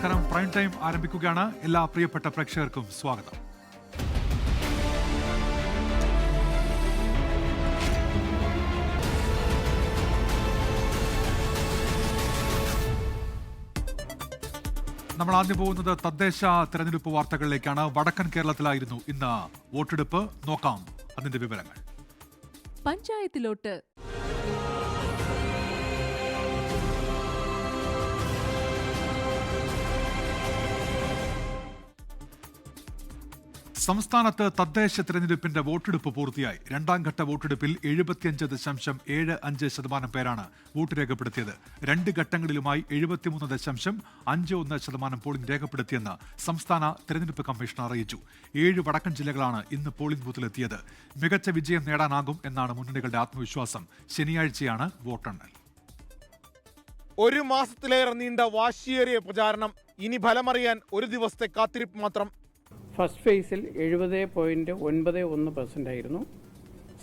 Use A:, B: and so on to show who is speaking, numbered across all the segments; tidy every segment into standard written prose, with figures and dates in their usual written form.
A: നമസ്കാരം. Prime time ആരംഭിക്കുകയാണ്. എല്ലാ പ്രിയപ്പെട്ട പ്രേക്ഷകർക്കും സ്വാഗതം. നമ്മൾ ആദ്യം പോകുന്നത് തദ്ദേശ തെരഞ്ഞെടുപ്പ് വാർത്തകളിലേക്കാണ്. വടക്കൻ കേരളത്തിലായിരുന്നു ഇന്ന് വോട്ടെടുപ്പ്. നോക്കാം അതിന്റെ വിവരങ്ങൾ.
B: പഞ്ചായത്തിലോട്ട്
A: സംസ്ഥാനത്ത് തദ്ദേശ തെരഞ്ഞെടുപ്പിന്റെ വോട്ടെടുപ്പ് പൂർത്തിയായി. രണ്ടാം ഘട്ട വോട്ടെടുപ്പിൽ 75.55% പേരാണ് വോട്ട് രേഖപ്പെടുത്തിയത്. രണ്ട് ഘട്ടങ്ങളിലുമായി 73.51% പോളിംഗ് രേഖപ്പെടുത്തിയെന്ന് സംസ്ഥാന തെരഞ്ഞെടുപ്പ് കമ്മീഷൻ അറിയിച്ചു. 7 വടക്കൻ ജില്ലകളാണ് ഇന്ന് പോളിംഗ് ബൂത്തിലെത്തിയത്. മികച്ച വിജയം നേടാനാകും എന്നാണ് മുന്നണികളുടെ ആത്മവിശ്വാസം. ശനിയാഴ്ചയാണ് വോട്ടെണ്ണൽ.
C: ഒരു മാസത്തിലേറെ നീണ്ട വാശിയേറിയ പ്രചാരണം. ഇനി ഫലമറിയാൻ ഒരു ദിവസത്തെ കാത്തിരിപ്പ് മാത്രം.
D: ഫസ്റ്റ് ഫേസിൽ 70.91% ആയിരുന്നു.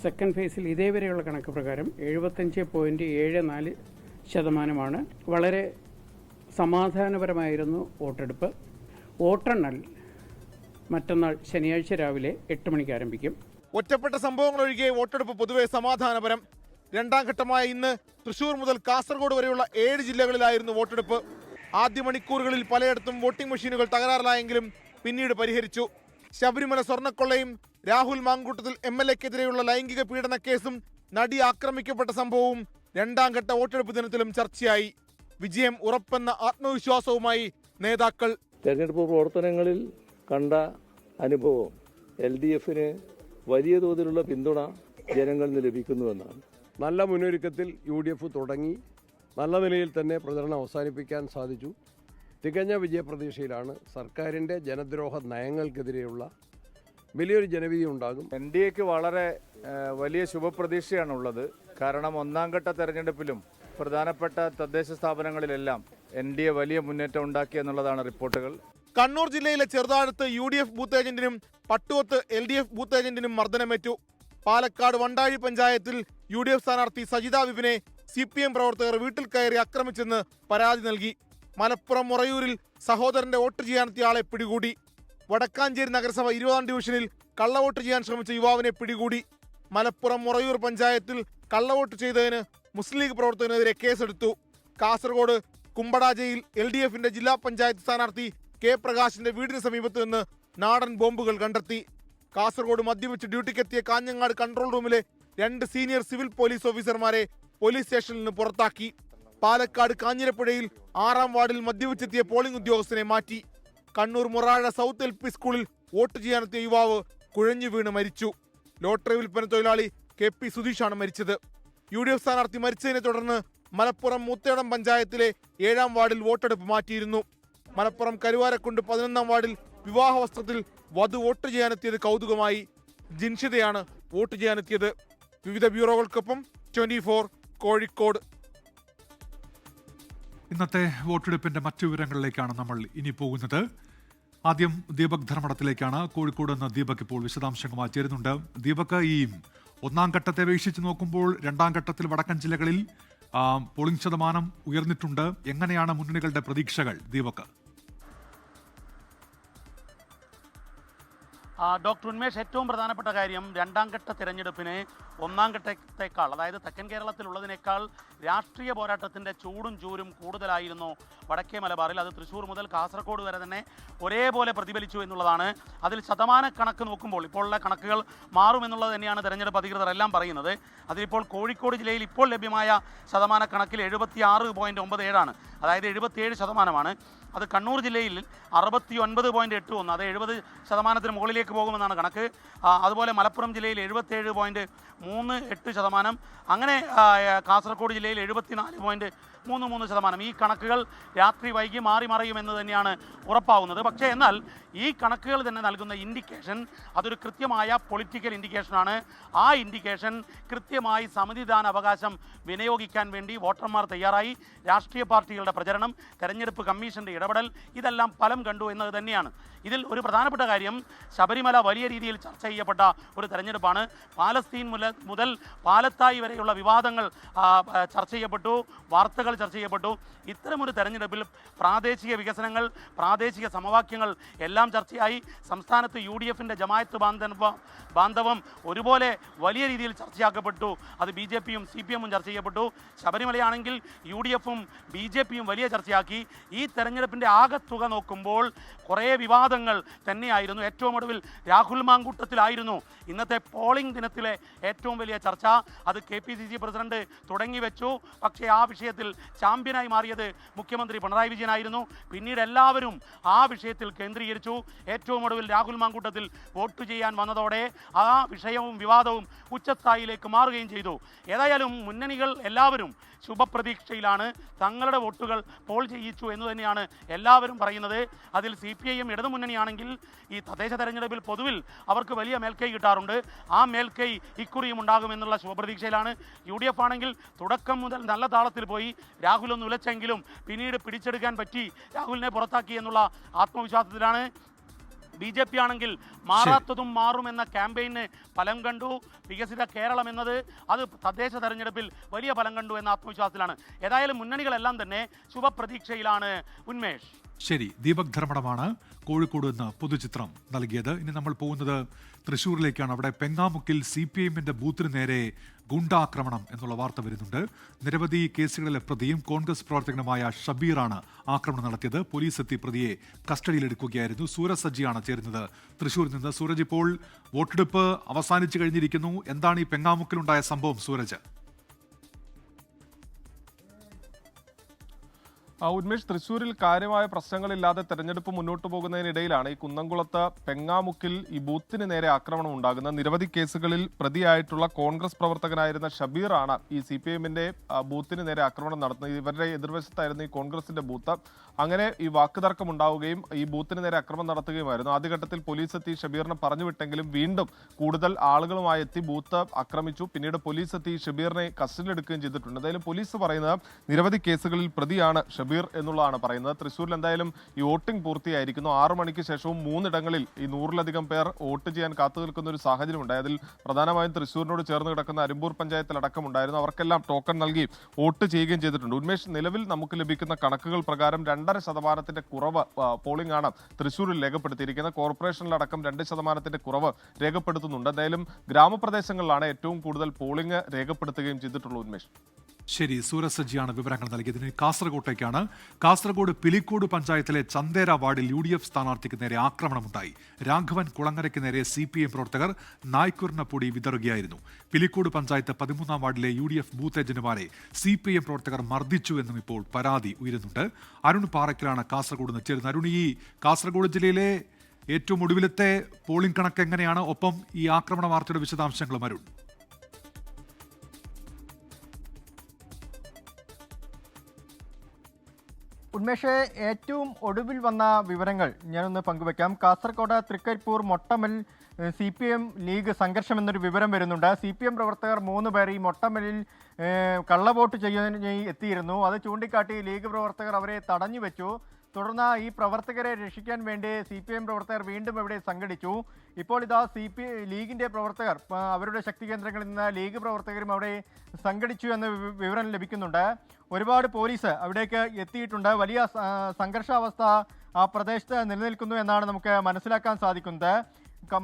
D: സെക്കൻഡ് ഫേസിൽ ഇതേവരെയുള്ള കണക്ക് പ്രകാരം 75.74%. വളരെ സമാധാനപരമായിരുന്നു വോട്ടെടുപ്പ്. വോട്ടെണ്ണൽ മറ്റന്നാൾ ശനിയാഴ്ച രാവിലെ 8 മണിക്ക് ആരംഭിക്കും.
C: ഒറ്റപ്പെട്ട സംഭവങ്ങൾ ഒഴികെ വോട്ടെടുപ്പ് പൊതുവെ സമാധാനപരം. രണ്ടാം ഘട്ടമായ ഇന്ന് തൃശൂർ മുതൽ കാസർഗോഡ് വരെയുള്ള 7 ജില്ലകളിലായിരുന്നു വോട്ടെടുപ്പ്. ആദ്യ മണിക്കൂറുകളിൽ പലയിടത്തും വോട്ടിംഗ് മെഷീനുകൾ തകരാറിലായെങ്കിലും പിന്നീട് പരിഹരിച്ചു. ശബരിമല സ്വർണ്ണക്കൊള്ളയും രാഹുൽ മാങ്കൂട്ടത്തിൽ MLA-ക്കെതിരെയുള്ള ലൈംഗിക പീഡന കേസും നടി ആക്രമിക്കപ്പെട്ട സംഭവവും രണ്ടാം ഘട്ട വോട്ടെടുപ്പ് ദിനത്തിലും ചർച്ചയായി. വിജയം ഉറപ്പെന്ന ആത്മവിശ്വാസവുമായി നേതാക്കൾ.
E: തെരഞ്ഞെടുപ്പ് പ്രവർത്തനങ്ങളിൽ കണ്ട അനുഭവം LDF-ന് വലിയ തോതിലുള്ള പിന്തുണ ജനങ്ങളിൽ നിന്ന് ലഭിക്കുന്നുവെന്നാണ്.
F: നല്ല മുന്നൊരുക്കത്തിൽ UDF തുടങ്ങി നല്ല നിലയിൽ തന്നെ പ്രചരണം അവസാനിപ്പിക്കാൻ സാധിച്ചു. തികഞ്ഞ വിജയപ്രതീക്ഷയിലാണ്. സർക്കാരിൻ്റെ ജനദ്രോഹ നയങ്ങൾക്കെതിരെയുള്ള വലിയൊരു ജനവിധി ഉണ്ടാകും.
G: NDAക്ക് വളരെ വലിയ ശുഭപ്രതീക്ഷയാണുള്ളത്. കാരണം ഒന്നാം ഘട്ട തെരഞ്ഞെടുപ്പിലും പ്രധാനപ്പെട്ട തദ്ദേശ സ്ഥാപനങ്ങളിലെല്ലാം NDA വലിയ മുന്നേറ്റം ഉണ്ടാക്കി എന്നുള്ളതാണ് റിപ്പോർട്ടുകൾ.
C: കണ്ണൂർ ജില്ലയിലെ ചെറുതാഴത്ത് UDF ബൂത്ത് ഏജന്റിനും പട്ടുവത്ത് LDF ബൂത്ത് ഏജന്റിനും മർദ്ദനമേറ്റു. പാലക്കാട് വണ്ടാഴി പഞ്ചായത്തിൽ UDF സ്ഥാനാർത്ഥി സജിത വിപിനെ CPM പ്രവർത്തകർ വീട്ടിൽ കയറി ആക്രമിച്ചെന്ന് പരാതി നൽകി. മലപ്പുറം മൊറയൂരിൽ സഹോദരന്റെ വോട്ട് ചെയ്യാനെത്തിയ ആളെ പിടികൂടി. വടക്കാഞ്ചേരി നഗരസഭ 20-ാം ഡിവിഷനിൽ കള്ളവോട്ട് ചെയ്യാൻ ശ്രമിച്ച യുവാവിനെ പിടികൂടി. മലപ്പുറം മൊറയൂർ പഞ്ചായത്തിൽ കള്ളവോട്ട് ചെയ്തതിന് മുസ്ലിം ലീഗ് പ്രവർത്തകനെതിരെ കേസെടുത്തു. കാസർഗോഡ് കുമ്പടാജയിൽ LDF-ന്റെ ജില്ലാ പഞ്ചായത്ത് സ്ഥാനാർത്ഥി K പ്രകാശിന്റെ വീടിന് സമീപത്ത് നിന്ന് നാടൻ ബോംബുകൾ കണ്ടെത്തി. കാസർഗോഡ് മദ്യപിച്ച് ഡ്യൂട്ടിക്കെത്തിയ കാഞ്ഞങ്ങാട് കൺട്രോൾ റൂമിലെ 2 സീനിയർ സിവിൽ പോലീസ് ഓഫീസർമാരെ പോലീസ് സ്റ്റേഷനിൽ നിന്ന് പുറത്താക്കി. പാലക്കാട് കാഞ്ഞിരപ്പുഴയിൽ 6-ാം വാർഡിൽ മദ്യപിച്ചെത്തിയ പോളിംഗ് ഉദ്യോഗസ്ഥനെ മാറ്റി. കണ്ണൂർ മൊറാഴ സൗത്ത് LP സ്കൂളിൽ വോട്ട് ചെയ്യാനെത്തിയ യുവാവ് കുഴഞ്ഞു വീണ് മരിച്ചു. ലോട്ടറി വിൽപ്പന തൊഴിലാളി KP സുധീഷാണ് മരിച്ചത്. UDF സ്ഥാനാർത്ഥി മരിച്ചതിനെ തുടർന്ന് മലപ്പുറം മൂത്തേടം പഞ്ചായത്തിലെ 7-ാം വാർഡിൽ വോട്ടെടുപ്പ് മാറ്റിയിരുന്നു. മലപ്പുറം കരുവാരക്കുണ്ട് 11-ാം വാർഡിൽ വിവാഹ വസ്ത്രത്തിൽ വധു വോട്ട് ചെയ്യാനെത്തിയത് കൗതുകമായി. ജിൻഷിതയാണ് വോട്ട് ചെയ്യാനെത്തിയത്. വിവിധ ബ്യൂറോകൾക്കൊപ്പം 24 കോഴിക്കോട്.
A: ഇന്നത്തെ വോട്ടെടുപ്പിന്റെ മറ്റു വിവരങ്ങളിലേക്കാണ് നമ്മൾ ഇനി പോകുന്നത്. ആദ്യം ദീപക് ധർമ്മടത്തിലേക്കാണ്. കോഴിക്കോട് നിന്ന് ദീപക് ഇപ്പോൾ വിശദാംശങ്ങളുമായി ചേരുന്നുണ്ട്. ദീപക്, ഈ ഒന്നാം ഘട്ടത്തെ അപേക്ഷിച്ച് നോക്കുമ്പോൾ രണ്ടാം ഘട്ടത്തിൽ വടക്കൻ ജില്ലകളിൽ പോളിംഗ് ശതമാനം ഉയർന്നിട്ടുണ്ട്. എങ്ങനെയാണ് മുന്നണികളുടെ പ്രതീക്ഷകൾ ദീപക്?
H: ഡോക്ടർ ഉന്മേഷ്, ഏറ്റവും പ്രധാനപ്പെട്ട കാര്യം രണ്ടാം ഘട്ട തിരഞ്ഞെടുപ്പിന് ഒന്നാം ഘട്ടത്തേക്കാൾ, അതായത് തെക്കൻ കേരളത്തിലുള്ളതിനേക്കാൾ രാഷ്ട്രീയ പോരാട്ടത്തിൻ്റെ ചൂടും ചൂരും കൂടുതലായിരുന്നു വടക്കേ മലബാറിൽ. അത് തൃശ്ശൂർ മുതൽ കാസർഗോഡ് വരെ തന്നെ ഒരേപോലെ പ്രതിഫലിച്ചു എന്നുള്ളതാണ്. അതിൽ ശതമാന കണക്ക് നോക്കുമ്പോൾ ഇപ്പോഴുള്ള കണക്കുകൾ മാറുമെന്നുള്ളത് തന്നെയാണ് തെരഞ്ഞെടുപ്പ് അധികൃതർ എല്ലാം പറയുന്നത്. അതിലിപ്പോൾ കോഴിക്കോട് ജില്ലയിൽ ഇപ്പോൾ ലഭ്യമായ ശതമാന കണക്കിൽ 76.97ആണ്, അതായത് 77%. അത് കണ്ണൂർ ജില്ലയിൽ 69.81, അത് 70% മുകളിലേക്ക് പോകുമെന്നാണ് കണക്ക്. അതുപോലെ മലപ്പുറം ജില്ലയിൽ 77.38%. അങ്ങനെ കാസർഗോഡ് ജില്ലയിൽ 74.33%. ഈ കണക്കുകൾ രാത്രി വൈകി മാറി മറിയുമെന്ന് തന്നെയാണ് ഉറപ്പാവുന്നത്. പക്ഷേ എന്നാൽ ഈ കണക്കുകൾ തന്നെ നൽകുന്ന ഇൻഡിക്കേഷൻ അതൊരു കൃത്യമായ പൊളിറ്റിക്കൽ ഇൻഡിക്കേഷനാണ്. ആ ഇൻഡിക്കേഷൻ കൃത്യമായി സമ്മതിദാന അവകാശം വിനിയോഗിക്കാൻ വേണ്ടി വോട്ടർമാർ തയ്യാറായി. രാഷ്ട്രീയ പാർട്ടികളുടെ പ്രചരണം, തെരഞ്ഞെടുപ്പ് കമ്മീഷൻ്റെ ഇടപെടൽ, ഇതെല്ലാം ഫലം കണ്ടു എന്നത് തന്നെയാണ്. ഇതിൽ ഒരു പ്രധാനപ്പെട്ട കാര്യം, ശബരിമല വലിയ രീതിയിൽ ചർച്ച ചെയ്യപ്പെട്ട ഒരു തെരഞ്ഞെടുപ്പാണ്. പാലസ്തീൻ മുതൽ പാലത്തായി വരെയുള്ള വിവാദങ്ങൾ ചർച്ച ചെയ്യപ്പെട്ടു, വാർത്തകൾ സാധ്യതകൾ ചർച്ച ചെയ്യപ്പെട്ടു. ഇത്തരമൊരു തെരഞ്ഞെടുപ്പിൽ പ്രാദേശിക വികസനങ്ങൾ, പ്രാദേശിക സമവാക്യങ്ങൾ എല്ലാം ചർച്ചയായി. സംസ്ഥാനത്ത് UDFിൻ്റെ ജമായത്ത് ബാന്ധവം ഒരുപോലെ വലിയ രീതിയിൽ ചർച്ചയാക്കപ്പെട്ടു. അത് BJPയും CPMഉം ചർച്ച ചെയ്യപ്പെട്ടു. ശബരിമലയാണെങ്കിൽ UDFും BJPയും വലിയ ചർച്ചയാക്കി. ഈ തെരഞ്ഞെടുപ്പിൻ്റെ ആകെത്തുക നോക്കുമ്പോൾ കുറേ വിവാദങ്ങൾ തന്നെയായിരുന്നു. ഏറ്റവും ഒടുവിൽ രാഹുൽ മാങ്കൂട്ടത്തിലായിരുന്നു ഇന്നത്തെ പോളിംഗ് ദിനത്തിലെ ഏറ്റവും വലിയ ചർച്ച. അത് KPCC പ്രസിഡന്റ് തുടങ്ങി വെച്ചു. പക്ഷേ ആ വിഷയത്തിൽ ചാമ്പ്യനായി മാറിയത് മുഖ്യമന്ത്രി പിണറായി വിജയനായിരുന്നു. പിന്നീട് എല്ലാവരും ആ വിഷയത്തിൽ കേന്ദ്രീകരിച്ചു. ഏറ്റവും ഒടുവിൽ രാഹുൽ മാങ്കൂട്ടത്തിൽ വോട്ട് ചെയ്യാൻ വന്നതോടെ ആ വിഷയവും വിവാദവും ഉച്ചസ്ഥായിലേക്ക് മാറുകയും ചെയ്തു. ഏതായാലും മുന്നണികൾ എല്ലാവരും ശുഭപ്രതീക്ഷയിലാണ്. തങ്ങളുടെ വോട്ടുകൾ പോൾ ചെയ്യിച്ചു എന്ന് തന്നെയാണ് എല്ലാവരും പറയുന്നത്. അതിൽ CPIM ഇടതുമുന്നണിയാണെങ്കിൽ ഈ തദ്ദേശ തെരഞ്ഞെടുപ്പിൽ പൊതുവിൽ അവർക്ക് വലിയ മേൽക്കൈ കിട്ടാറുണ്ട്. ആ മേൽക്കൈ ഇക്കുറിയും ഉണ്ടാകുമെന്നുള്ള ശുഭപ്രതീക്ഷയിലാണ്. UDF ആണെങ്കിൽ തുടക്കം മുതൽ നല്ല താളത്തിൽ പോയി. രാഹുൽ ഒന്ന് ഉലച്ചെങ്കിലും പിന്നീട് പിടിച്ചെടുക്കാൻ പറ്റി, രാഹുലിനെ പുറത്താക്കി എന്നുള്ള ആത്മവിശ്വാസത്തിലാണ്. BJP ആണെങ്കിൽ മാറാത്തതും മാറുമെന്ന ക്യാമ്പയിന് ഫലം കണ്ടു. വികസിത കേരളം എന്നത് അത് തദ്ദേശ തെരഞ്ഞെടുപ്പിൽ വലിയ ഫലം കണ്ടു എന്ന ആത്മവിശ്വാസത്തിലാണ്. ഏതായാലും മുന്നണികളെല്ലാം തന്നെ ശുഭപ്രതീക്ഷയിലാണ്. ഉന്മേഷ്.
A: ശരി, ദീപക് ധർമ്മടമാണ് കോഴിക്കോട് നിന്ന് പൊതുചിത്രം നൽകിയത്. ഇനി നമ്മൾ പോകുന്നത് തൃശ്ശൂരിലേക്കാണ്. അവിടെ പെങ്ങാമുക്കിൽ CPIMന്റെ ബൂത്തിന് നേരെ ഗുണ്ടാക്രമണം എന്നുള്ള വാർത്ത വരുന്നുണ്ട്. നിരവധി കേസുകളിലെ പ്രതിയും കോൺഗ്രസ് പ്രവർത്തകനുമായ ഷബീറാണ് ആക്രമണം നടത്തിയത്. പോലീസ് എത്തി പ്രതിയെ കസ്റ്റഡിയിലെടുക്കുകയായിരുന്നു. സൂരജ് സജ്ജിയാണ് ചേരുന്നത് തൃശ്ശൂരിൽ നിന്ന്. സൂരജ്, ഇപ്പോൾ വോട്ടെടുപ്പ് അവസാനിച്ചു കഴിഞ്ഞിരിക്കുന്നു. എന്താണ് ഈ പെങ്ങാമുക്കിലുണ്ടായ സംഭവം സൂരജ്?
I: ഉന്മേഷ്, തൃശ്ശൂരിൽ കാര്യമായ പ്രശ്നങ്ങളില്ലാതെ തെരഞ്ഞെടുപ്പ് മുന്നോട്ട് പോകുന്നതിനിടയിലാണ് ഈ കുന്നംകുളത്ത് പെങ്ങാമുക്കിൽ ഈ ബൂത്തിന് നേരെ ആക്രമണം ഉണ്ടാകുന്നത്. നിരവധി കേസുകളിൽ പ്രതിയായിട്ടുള്ള കോൺഗ്രസ് പ്രവർത്തകനായിരുന്ന ഷബീറാണ് ഈ CPIMന്റെ ബൂത്തിന് നേരെ ആക്രമണം നടത്തുന്നത്. ഇവരുടെ എതിർവശത്തായിരുന്നു ഈ കോൺഗ്രസിന്റെ ബൂത്ത്. അങ്ങനെ ഈ വാക്കുതർക്കം ഉണ്ടാവുകയും ഈ ബൂത്തിന് നേരെ ആക്രമണം നടത്തുകയുമായിരുന്നു. ആദ്യഘട്ടത്തിൽ പോലീസ് എത്തി ഷബീറിനെ പറഞ്ഞുവിട്ടെങ്കിലും വീണ്ടും കൂടുതൽ ആളുകളുമായി എത്തി ബൂത്ത് ആക്രമിച്ചു. പിന്നീട് പോലീസ് എത്തി ഷബീറിനെ കസ്റ്റഡിയിലെടുക്കുകയും ചെയ്തിട്ടുണ്ട്. എന്തായാലും പോലീസ് പറയുന്നത് നിരവധി കേസുകളിൽ പ്രതിയാണ് ഷബീർ എന്നുള്ളതാണ് പറയുന്നത്. തൃശ്ശൂരിൽ എന്തായാലും ഈ വോട്ടിംഗ് പൂർത്തിയായിരിക്കുന്നു. 6 മണിക്ക് ശേഷവും 3 ഇടങ്ങളിൽ ഈ 100-ലധികം പേർ വോട്ട് ചെയ്യാൻ കാത്തു നിൽക്കുന്ന ഒരു സാഹചര്യം ഉണ്ടായി. അതിൽ പ്രധാനമായും തൃശ്ശൂരിനോട് ചേർന്ന് കിടക്കുന്ന അരുമ്പൂർ പഞ്ചായത്തിലടക്കം ഉണ്ടായിരുന്നു. അവർക്കെല്ലാം ടോക്കൺ നൽകി വോട്ട് ചെയ്യുകയും ചെയ്തിട്ടുണ്ട്. ഉന്മേഷ്, നിലവിൽ നമുക്ക് ലഭിക്കുന്ന കണക്കുകൾ പ്രകാരം 2.5% കുറവ് പോളിംഗ് ആണ് തൃശ്ശൂരിൽ രേഖപ്പെടുത്തിയിരിക്കുന്നത്. കോർപ്പറേഷനിലടക്കം 2% കുറവ് രേഖപ്പെടുത്തുന്നുണ്ട്. എന്തായാലും ഗ്രാമപ്രദേശങ്ങളിലാണ് ഏറ്റവും കൂടുതൽ പോളിംഗ് രേഖപ്പെടുത്തുകയും ചെയ്തിട്ടുള്ളത്. ഉന്മേഷ്.
A: ശരി, സൂരജ് സജ്ജിയാണ് വിവരങ്ങൾ നൽകിയതിന്. കാസർകോട്ടേക്കാണ്. കാസർഗോഡ് പിലിക്കോട് പഞ്ചായത്തിലെ ചന്ദേര വാർഡിൽ UDF സ്ഥാനാർത്ഥിക്ക് നേരെ ആക്രമണമുണ്ടായി. രാഘവൻ കുളങ്ങരയ്ക്ക് നേരെ CPIM പ്രവർത്തകർ നായ്ക്കുറിന പൊടി വിതറുകയായിരുന്നു. പിലിക്കോട് പഞ്ചായത്ത് 13-ാം വാർഡിലെ UDF ബൂത്ത് ഏജന്റുമാരെ CPIM പ്രവർത്തകർ മർദ്ദിച്ചു എന്നും ഇപ്പോൾ പരാതി ഉയരുന്നുണ്ട്. അരുൺ പാറയ്ക്കലാണ് കാസർഗോഡ് നിന്ന് ചേരുന്നത്. അരുൺ, ഈ കാസർഗോഡ് ജില്ലയിലെ ഏറ്റവും ഒടുവിലത്തെ പോളിംഗ് കണക്ക് എങ്ങനെയാണ്? ഒപ്പം ഈ ആക്രമണ വാർത്തയുടെ വിശദാംശങ്ങളും അരുൺ.
J: ഉന്മേഷ്, ഏറ്റവും ഒടുവിൽ വന്ന വിവരങ്ങൾ ഞാനൊന്ന് പങ്കുവെക്കാം. കാസർഗോഡ് തൃക്കരിപ്പൂർ മൊട്ടമ്മൽ CPM ലീഗ് സംഘർഷം എന്നൊരു വിവരം വരുന്നുണ്ട്. CPM പ്രവർത്തകർ 3 പേർ ഈ മൊട്ടമ്മലിൽ കള്ളവോട്ട് ചെയ്യാൻ എത്തിയിരുന്നു. അത് ചൂണ്ടിക്കാട്ടി ലീഗ് പ്രവർത്തകർ അവരെ തടഞ്ഞു വെച്ചു. തുടർന്ന് ഈ പ്രവർത്തകരെ രക്ഷിക്കാൻ വേണ്ടി CPM പ്രവർത്തകർ വീണ്ടും ഇവിടെ സംഘടിച്ചു. ഇപ്പോൾ ഇതാ ലീഗിൻ്റെ പ്രവർത്തകർ അവരുടെ ശക്തി കേന്ദ്രങ്ങളിൽ നിന്ന് ലീഗ് പ്രവർത്തകരും അവിടെ സംഘടിച്ചു എന്ന വിവരം ലഭിക്കുന്നുണ്ട്. ഒരുപാട് പോലീസ് അവിടേക്ക് എത്തിയിട്ടുണ്ട്. വലിയ സംഘർഷാവസ്ഥ ആ പ്രദേശത്ത് നിലനിൽക്കുന്നു എന്നാണ് നമുക്ക് മനസ്സിലാക്കാൻ സാധിക്കുന്നത്.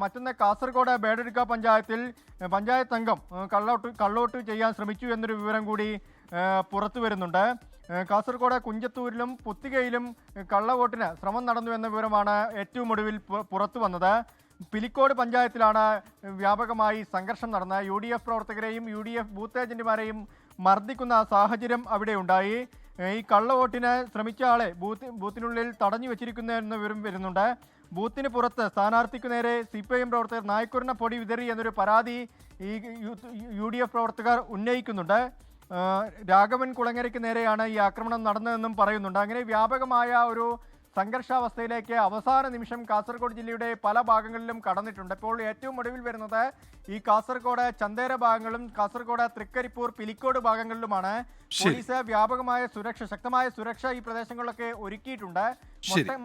J: മറ്റൊന്ന്, കാസർഗോഡ് ബേഡരിക്ക പഞ്ചായത്തിൽ പഞ്ചായത്ത് അംഗം കള്ളവോട്ട് ചെയ്യാൻ ശ്രമിച്ചു എന്നൊരു വിവരം കൂടി പുറത്തു വരുന്നുണ്ട്. കാസർഗോഡ് കുഞ്ചത്തൂരിലും പുത്തികയിലും കള്ളവോട്ടിന് ശ്രമം നടന്നു എന്ന വിവരമാണ് ഏറ്റവും ഒടുവിൽ പുറത്തു വന്നത്. പിലിക്കോട് പഞ്ചായത്തിലാണ് വ്യാപകമായി സംഘർഷം നടന്നത്. UDF പ്രവർത്തകരെയും UDF ബൂത്ത് ഏജന്റുമാരെയും മർദ്ദിക്കുന്ന സാഹചര്യം അവിടെ ഉണ്ടായി. ഈ കള്ളവോട്ടിന് ശ്രമിച്ച ആളെ ബൂത്തിനുള്ളിൽ തടഞ്ഞു വെച്ചിരിക്കുന്നു എന്ന വിവരം വരുന്നുണ്ട്. ബൂത്തിന് പുറത്ത് സ്ഥാനാർത്ഥിക്കു നേരെ CPIM പ്രവർത്തകർ നായ്ക്കുറിന പൊടി വിതറി എന്നൊരു പരാതി ഈ UDF പ്രവർത്തകർ ഉന്നയിക്കുന്നുണ്ട്. രാഘവൻ കുളങ്ങരയ്ക്ക് നേരെയാണ് ഈ ആക്രമണം നടന്നതെന്നും പറയുന്നുണ്ട്. അങ്ങനെ വ്യാപകമായ ഒരു സംഘർഷാവസ്ഥയിലേക്ക് അവസാന നിമിഷം കാസർഗോഡ് ജില്ലയുടെ പല ഭാഗങ്ങളിലും കടന്നിട്ടുണ്ട്. ഇപ്പോൾ ഏറ്റവും ഒടുവിൽ വരുന്നത് ഈ കാസർഗോഡ് ചന്ദേര ഭാഗങ്ങളും കാസർഗോഡ് തൃക്കരിപ്പൂർ പിലിക്കോട് ഭാഗങ്ങളിലുമാണ്. പോലീസ് വ്യാപകമായ ശക്തമായ സുരക്ഷ ഈ പ്രദേശങ്ങളിലൊക്കെ ഒരുക്കിയിട്ടുണ്ട്.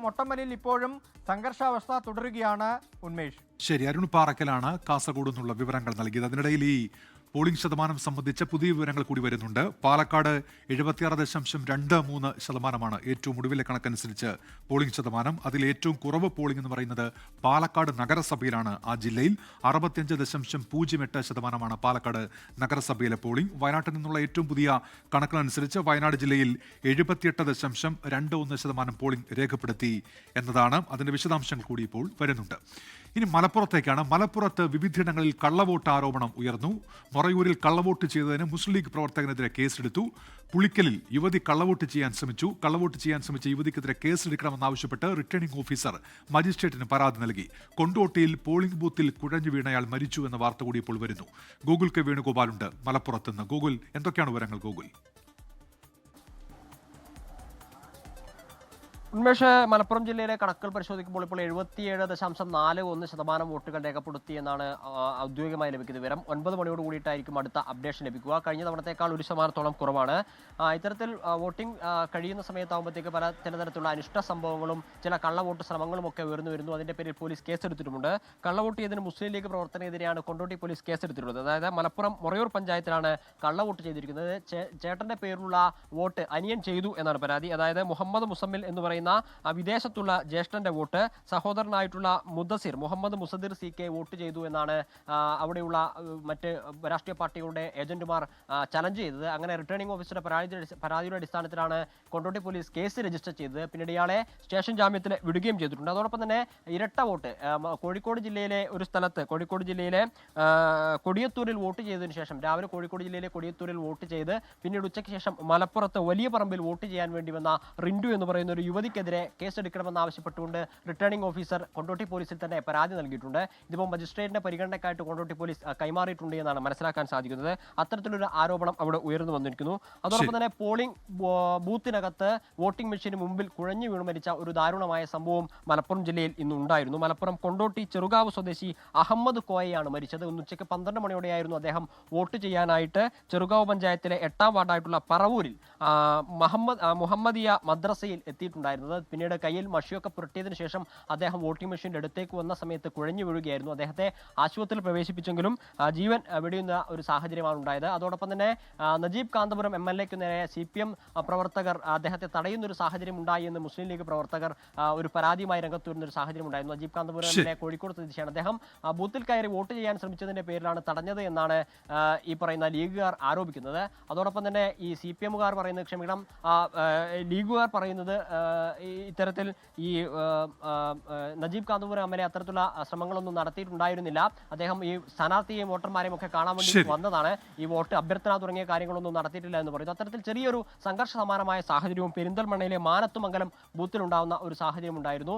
J: മൊട്ടമ്മലിൽ ഇപ്പോഴും സംഘർഷാവസ്ഥ തുടരുകയാണ്. ഉന്മേഷ്.
A: ശരി, അരുൺ പാറക്കലാണ് കാസർഗോഡ് നിന്നുള്ള വിവരങ്ങൾ നൽകിയത്. അതിനിടയിൽ ഈ പോളിംഗ് ശതമാനം സംബന്ധിച്ച പുതിയ വിവരങ്ങൾ കൂടി വരുന്നുണ്ട്. പാലക്കാട് 76.23% ഏറ്റവും ഒടുവിലെ കണക്കനുസരിച്ച് പോളിംഗ് ശതമാനം. അതിൽ ഏറ്റവും കുറവ് പോളിംഗ് എന്ന് പറയുന്നത് പാലക്കാട് നഗരസഭയിലാണ്. ആ ജില്ലയിൽ 65.08% പാലക്കാട് നഗരസഭയിലെ പോളിംഗ്. വയനാട്ടിൽ നിന്നുള്ള ഏറ്റവും പുതിയ കണക്കിനനുസരിച്ച് വയനാട് ജില്ലയിൽ 78.21% പോളിംഗ് രേഖപ്പെടുത്തി എന്നതാണ്. അതിന്റെ വിശദാംശങ്ങൾ കൂടി ഇപ്പോൾ വരുന്നുണ്ട്. ഇനി മലപ്പുറത്തേക്കാണ്. മലപ്പുറത്ത് വിവിധയിടങ്ങളിൽ കള്ളവോട്ട് ആരോപണം ഉയർന്നു. മൊറയൂരിൽ കള്ളവോട്ട് ചെയ്തതിന് മുസ്ലിം ലീഗ് പ്രവർത്തകനെതിരെ കേസെടുത്തു. പുളിക്കലിൽ യുവതി കള്ളവോട്ട് ചെയ്യാൻ ശ്രമിച്ച യുവതിക്കെതിരെ കേസെടുക്കണമെന്നാവശ്യപ്പെട്ട് റിട്ടേണിംഗ് ഓഫീസർ മജിസ്ട്രേറ്റിന് പരാതി നൽകി. കൊണ്ടോട്ടിയിൽ പോളിംഗ് ബൂത്തിൽ കുഴഞ്ഞു വീണയാൾ മരിച്ചു എന്ന വാർത്ത കൂടി ഇപ്പോൾ വരുന്നു. ഗൂഗിൾ കെ വേണുഗോപാലുണ്ട് മലപ്പുറത്ത് നിന്ന്. ഗൂഗിൾ, എന്തൊക്കെയാണ് വിവരങ്ങൾ? ഗൂഗിൾ.
K: ഉന്മേഷ്, മലപ്പുറം ജില്ലയിലെ കണക്കുകൾ പരിശോധിക്കുമ്പോൾ ഇപ്പോൾ 77.41% വോട്ടുകൾ രേഖപ്പെടുത്തിയെന്നാണ് ഔദ്യോഗികമായി ലഭിക്കുന്ന വിവരം. 9 മണിയോട് കൂടിയിട്ടായിരിക്കും അടുത്ത അപ്ഡേഷൻ ലഭിക്കുക. കഴിഞ്ഞ തവണത്തേക്കാൾ 1% കുറവാണ്. ഇത്തരത്തിൽ വോട്ടിംഗ് കഴിയുന്ന സമയത്താകുമ്പോഴത്തേക്ക് ചില തരത്തിലുള്ള അനിഷ്ട സംഭവങ്ങളും ചില കള്ളവോട്ട് ശ്രമങ്ങളും ഒക്കെ ഉയർന്നു വരുന്നു. അതിന്റെ പേരിൽ പോലീസ് കേസെടുത്തിട്ടുമുണ്ട്. കള്ളവോട്ട് ചെയ്തതിന് മുസ്ലിം ലീഗ് പ്രവർത്തനത്തിനെതിരെയാണ് കൊണ്ടോട്ടി പോലീസ് കേസെടുത്തിട്ടുള്ളത്. അതായത് മലപ്പുറം മൊറയൂർ പഞ്ചായത്തിലാണ് കള്ളവോട്ട് ചെയ്തിരിക്കുന്നത്. ചേട്ടന്റെ പേരിലുള്ള വോട്ട് അനിയൻ ചെയ്തു എന്നാണ് പരാതി. അതായത് മുഹമ്മദ് മുസമ്മിൽ എന്ന് പറയുന്ന വിദേശത്തുള്ള ജ്യേഷ്ഠന്റെ vote സഹോദരനായിട്ടുള്ള Muhammad Musadir CK vote ചെയ്തു എന്നാണ് അവിടെയുള്ള മറ്റ് രാഷ്ട്രീയ പാർട്ടികളുടെ ഏജന്റുമാർ ചലഞ്ച് ചെയ്തത്. അങ്ങനെ റിട്ടേണിംഗ് ഓഫീസറുടെ പരാതിയുടെ അടിസ്ഥാനത്തിലാണ് കൊണ്ടോട്ടി പോലീസ് കേസ് രജിസ്റ്റർ ചെയ്തത്. പിന്നീട് ഇയാളെ സ്റ്റേഷൻ ജാമ്യത്തിൽ വിടുകയും ചെയ്തിട്ടുണ്ട്. അതോടൊപ്പം തന്നെ ഇരട്ട വോട്ട് കോഴിക്കോട് ജില്ലയിലെ ഒരു സ്ഥലത്ത്, കോഴിക്കോട് ജില്ലയിലെ കൊടിയത്തൂരിൽ വോട്ട് ചെയ്തതിനു ശേഷം, രാവിലെ കോഴിക്കോട് ജില്ലയിലെ കൊടിയത്തൂരിൽ വോട്ട് ചെയ്ത് പിന്നീട് ഉച്ചയ്ക്ക് ശേഷം മലപ്പുറത്ത് വലിയ പറമ്പിൽ വോട്ട് ചെയ്യാൻ വേണ്ടി വന്ന റിൻഡു എന്ന് പറയുന്ന ഒരു യുവതിക്കെതിരെ കേസെടുക്കണമെന്നാവശ്യപ്പെട്ടുകൊണ്ട് റിട്ടേണിംഗ് ഓഫീസർ കൊണ്ടോട്ടി പോലീസിൽ തന്നെ പരാതി നൽകിയിട്ടുണ്ട്. ഇതിപ്പോൾ മജിസ്ട്രേറ്റിന്റെ പരിഗണനയ്ക്കായിട്ട് കൊണ്ടോട്ടി പോലീസ് കൈമാറിയിട്ടുണ്ട് എന്നാണ് മനസ്സിലാക്കാൻ സാധിക്കുന്നത്. അത്തരത്തിലൊരു ആരോപണം അവിടെ ഉയർന്നു വന്നിരിക്കുന്നു. അതോടൊപ്പം തന്നെ പോളിംഗ് ബൂത്തിനകത്ത് വോട്ടിംഗ് മെഷീന് മുമ്പിൽ കുഴഞ്ഞു വീണ് മരിച്ച ഒരു ദാരുണമായ സംഭവം മലപ്പുറം ജില്ലയിൽ ഇന്ന് ഉണ്ടായിരുന്നു. മലപ്പുറം കൊണ്ടോട്ടി ചെറുകാവ് സ്വദേശി അഹമ്മദ് കോയയാണ് മരിച്ചത്. ഉച്ചയ്ക്ക് 12 മണിയോടെയായിരുന്നു അദ്ദേഹം വോട്ട് ചെയ്യാനായിട്ട് ചെറുകാവ് പഞ്ചായത്തിലെ 8ാം വാർഡായിട്ടുള്ള പറവൂരിൽ മുഹമ്മദിയ മദ്രസയിൽ എത്തിയിട്ടുണ്ടായിരുന്നത്. പിന്നീട് കയ്യിൽ മഷിയൊക്കെ പുരട്ടിയതിനു ശേഷം അദ്ദേഹം വോട്ടിംഗ് മെഷീൻ്റെ അടുത്തേക്ക് വന്ന സമയത്ത് കുഴഞ്ഞു വീഴുകയായിരുന്നു. അദ്ദേഹത്തെ ആശുപത്രിയിൽ പ്രവേശിപ്പിച്ചെങ്കിലും ജീവൻ വെടിയുന്ന ഒരു സാഹചര്യമാണ് ഉണ്ടായത്. അതോടൊപ്പം തന്നെ നജീബ് കാന്തപുരം MLAക്ക് നേരെ CPM പ്രവർത്തകർ അദ്ദേഹത്തെ തടയുന്ന ഒരു സാഹചര്യം ഉണ്ടായി എന്ന് മുസ്ലിം ലീഗ് പ്രവർത്തകർ ഒരു പരാതിയുമായി രംഗത്ത് വരുന്ന ഒരു സാഹചര്യം ഉണ്ടായിരുന്നു. നജീബ് കാന്തപുരം MLA കോഴിക്കോട് സ്വദേശിയാണ്. അദ്ദേഹം ബൂത്തിൽ കയറി വോട്ട് ചെയ്യാൻ ശ്രമിച്ചതിന്റെ പേരിലാണ് തടഞ്ഞത് എന്നാണ് ഈ പറയുന്ന ലീഗുകാർ ആരോപിക്കുന്നത്. അതോടൊപ്പം തന്നെ ഈ CPMകാർ പറയുന്നത്, ലീഗുകാർ പറയുന്നത് ഇത്തരത്തിൽ ഈ നജീബ് കാന്തപുരം MLA അത്തരത്തിലുള്ള ശ്രമങ്ങളൊന്നും നടത്തിയിട്ടുണ്ടായിരുന്നില്ല. അദ്ദേഹം ഈ സ്ഥാനാർത്ഥിയെയും വോട്ടർമാരെയും ഒക്കെ കാണാൻ വേണ്ടി വന്നതാണ്. ഈ വോട്ട് അഭ്യർത്ഥന തുടങ്ങിയ കാര്യങ്ങളൊന്നും നടത്തിയിട്ടില്ല എന്ന് പറയുന്നു. അത്തരത്തിൽ ചെറിയൊരു സംഘർഷ സമാനമായ സാഹചര്യവും പെരിന്തൽമണ്ണയിലെ മാനത്തുമംഗലം ബൂത്തിലുണ്ടാവുന്ന ഒരു സാഹചര്യം ഉണ്ടായിരുന്നു.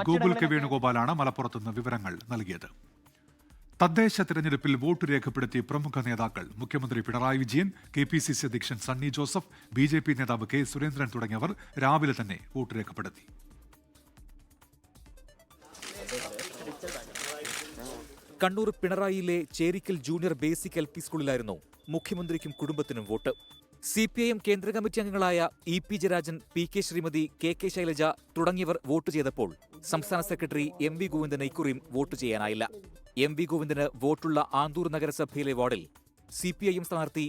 A: ഗൂഗിൾ കെ വേണുഗോപാലാണ് മലപ്പുറത്ത് നിന്ന് വിവരങ്ങൾ നൽകിയത്. തദ്ദേശ തെരഞ്ഞെടുപ്പിൽ വോട്ട് രേഖപ്പെടുത്തി പ്രമുഖ നേതാക്കൾ. മുഖ്യമന്ത്രി പിണറായി വിജയൻ, KPCC അധ്യക്ഷൻ സണ്ണി ജോസഫ്, BJP നേതാവ് K സുരേന്ദ്രൻ തുടങ്ങിയവർ രാവിലെ തന്നെ വോട്ട് രേഖപ്പെടുത്തി.
L: കണ്ണൂർ പിണറായിയിലെ ചേരിക്കൽ ജൂനിയർ ബേസിക് LP സ്കൂളിലായിരുന്നു മുഖ്യമന്ത്രിക്കും കുടുംബത്തിനും വോട്ട്. CPIM കേന്ദ്ര കമ്മിറ്റി അംഗങ്ങളായ EP Jayarajan, PK Sreemathi, KK Shailaja തുടങ്ങിയവർ വോട്ട് ചെയ്തപ്പോൾ സംസ്ഥാന സെക്രട്ടറി MV ഗോവിന്ദന് ഇക്കുറിയും വോട്ട് ചെയ്യാനായില്ല. MV ഗോവിന്ദന് വോട്ടുള്ള ആന്തൂർ നഗരസഭയിലെ വാർഡിൽ CPIM സ്ഥാനാർത്ഥി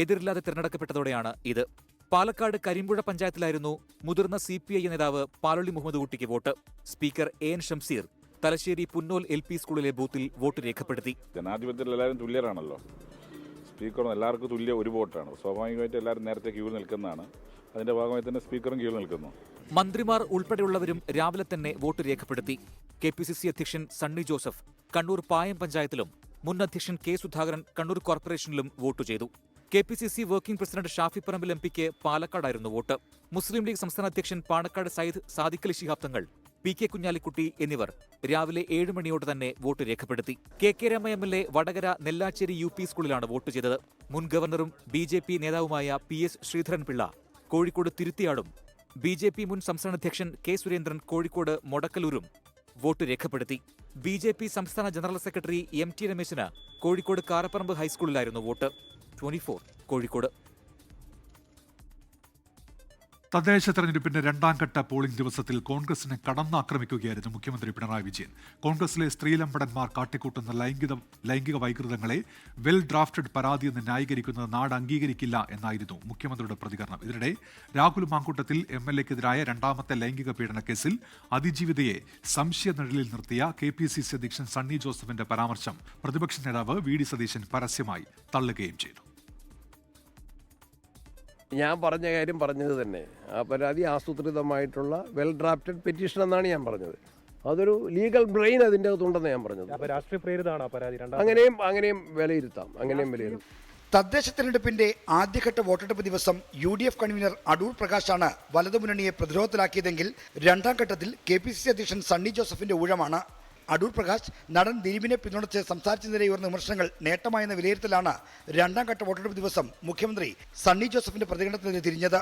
L: എതിരില്ലാതെ തിരഞ്ഞെടുക്കപ്പെട്ടതോടെയാണ് ഇത്. പാലക്കാട് കരിമ്പുഴ പഞ്ചായത്തിലായിരുന്നു മുതിർന്ന CPI നേതാവ് പാലൊളി മുഹമ്മദ് കുട്ടിക്ക് vote. Speaker AN Shamseer Thalassery Punnol LP സ്കൂളിലെ ബൂത്തിൽ വോട്ട് രേഖപ്പെടുത്തി.
M: ജനാധിപത്യത്തിൽ എല്ലാവരും തുല്യരാണല്ലോ. സ്പീക്കറും എല്ലാവർക്കും തുല്യ ഒരു വോട്ടാണ്. സ്വാഭാവികമായിട്ട് എല്ലാവരും നേരത്തെ ക്യൂവിൽ നിൽക്കുന്നതാണ്. അതിന്റെ ഭാഗമായി തന്നെ സ്പീക്കറും ക്യൂവിൽ നിൽക്കുന്നു.
L: മന്ത്രിമാർ ഉൾപ്പെടെയുള്ളവരും രാവിലെ തന്നെ വോട്ട് രേഖപ്പെടുത്തി. KPCC അധ്യക്ഷൻ സണ്ണി ജോസഫ് കണ്ണൂർ പായം പഞ്ചായത്തിലും മുൻ അധ്യക്ഷൻ K സുധാകരൻ കണ്ണൂർ കോർപ്പറേഷനിലും വോട്ട് ചെയ്തു. KPCC working president Shafi Parambil MPക്ക് പാലക്കാടായിരുന്നു vote. മുസ്ലിം ലീഗ് സംസ്ഥാന അധ്യക്ഷൻ പാണക്കാട് സയ്യിദ് സാദിഖലി ശിഹാബ് തങ്ങൾ, PK കുഞ്ഞാലിക്കുട്ടി എന്നിവർ രാവിലെ 7 മണിയോടെ തന്നെ വോട്ട് രേഖപ്പെടുത്തി. KK Rama MLA Vadakara Nellachery UP സ്കൂളിലാണ് വോട്ട് ചെയ്തത്. മുൻ ഗവർണറും BJP നേതാവുമായ PS ശ്രീധരൻപിള്ള കോഴിക്കോട് തിരുത്തിയാടും, BJP മുൻ സംസ്ഥാന അധ്യക്ഷൻ K സുരേന്ദ്രൻ കോഴിക്കോട് മൊടക്കലൂരും വോട്ട് രേഖപ്പെടുത്തി. BJP സംസ്ഥാന ജനറൽ സെക്രട്ടറി MT രമേശിന് കോഴിക്കോട് കാരപ്പറമ്പ് ഹൈസ്കൂളിലായിരുന്നു വോട്ട്. 24 കോഴിക്കോട്.
A: തദ്ദേശ തെരഞ്ഞെടുപ്പിന്റെ രണ്ടാം ഘട്ട പോളിംഗ് ദിവസത്തിൽ കോൺഗ്രസിനെ കടന്നാക്രമിക്കുകയായിരുന്നു മുഖ്യമന്ത്രി പിണറായി വിജയൻ. കോൺഗ്രസിലെ സ്ത്രീലമ്പടന്മാർ കാട്ടിക്കൂട്ടുന്ന ലൈംഗിക വൈകൃതങ്ങളെ വെൽ ഡ്രാഫ്റ്റഡ് പരാതി എന്ന് ന്യായീകരിക്കുന്നത് നാട് അംഗീകരിക്കില്ല എന്നായിരുന്നു മുഖ്യമന്ത്രിയുടെ പ്രതികരണം. ഇതിനിടെ രാഹുൽ മാങ്കൂട്ടത്തിൽ MLA-ക്കെതിരായ രണ്ടാമത്തെ ലൈംഗിക പീഡന കേസിൽ അതിജീവിതയെ സംശയനിഴലിൽ നിർത്തിയ KPCC അധ്യക്ഷൻ സണ്ണി ജോസഫിന്റെ പരാമർശം പ്രതിപക്ഷ നേതാവ് VD സതീശൻ പരസ്യമായി തള്ളുകയും ചെയ്തു.
F: ഞാൻ പറഞ്ഞ കാര്യം പറഞ്ഞത് തന്നെ. ആ പരാതി ആസൂത്രിതമായിട്ടുള്ള വെൽ ഡ്രാഫ്റ്റഡ് പെറ്റീഷൻ എന്നാണ് ഞാൻ പറഞ്ഞത്. അതൊരു ലീഗൽ ബ്രെയിൻ അതിൻ്റെ അകത്തുണ്ടെന്ന് ഞാൻ പറഞ്ഞത്.
N: രാഷ്ട്രീയ പ്രേരിതമാണ് ആ പരാതി.
F: അങ്ങനെയും വിലയിരുത്താം.
O: തദ്ദേശ തെരഞ്ഞെടുപ്പിന്റെ ആദ്യഘട്ട വോട്ടെടുപ്പ് ദിവസം UDF കൺവീനർ അടൂർ പ്രകാശാണ് വലതുമുന്നണിയെ പ്രതിരോധത്തിലാക്കിയതെങ്കിൽ രണ്ടാം ഘട്ടത്തിൽ KPCC അധ്യക്ഷൻ സണ്ണി ജോസഫിന്റെ ഊഴമാണ്. അടൂർ പ്രകാശ് നടൻ ദിലീപിനെ പിന്തുണച്ച് സംസാരിച്ചതിനിടെ ഉയർന്ന വിമർശനങ്ങൾ നേട്ടമായെന്ന വിലയിരുത്തലാണ് രണ്ടാം ഘട്ട വോട്ടെടുപ്പ് ദിവസം മുഖ്യമന്ത്രി സണ്ണി ജോസഫിന്റെ പ്രതികരണത്തിന് തിരിഞ്ഞത്.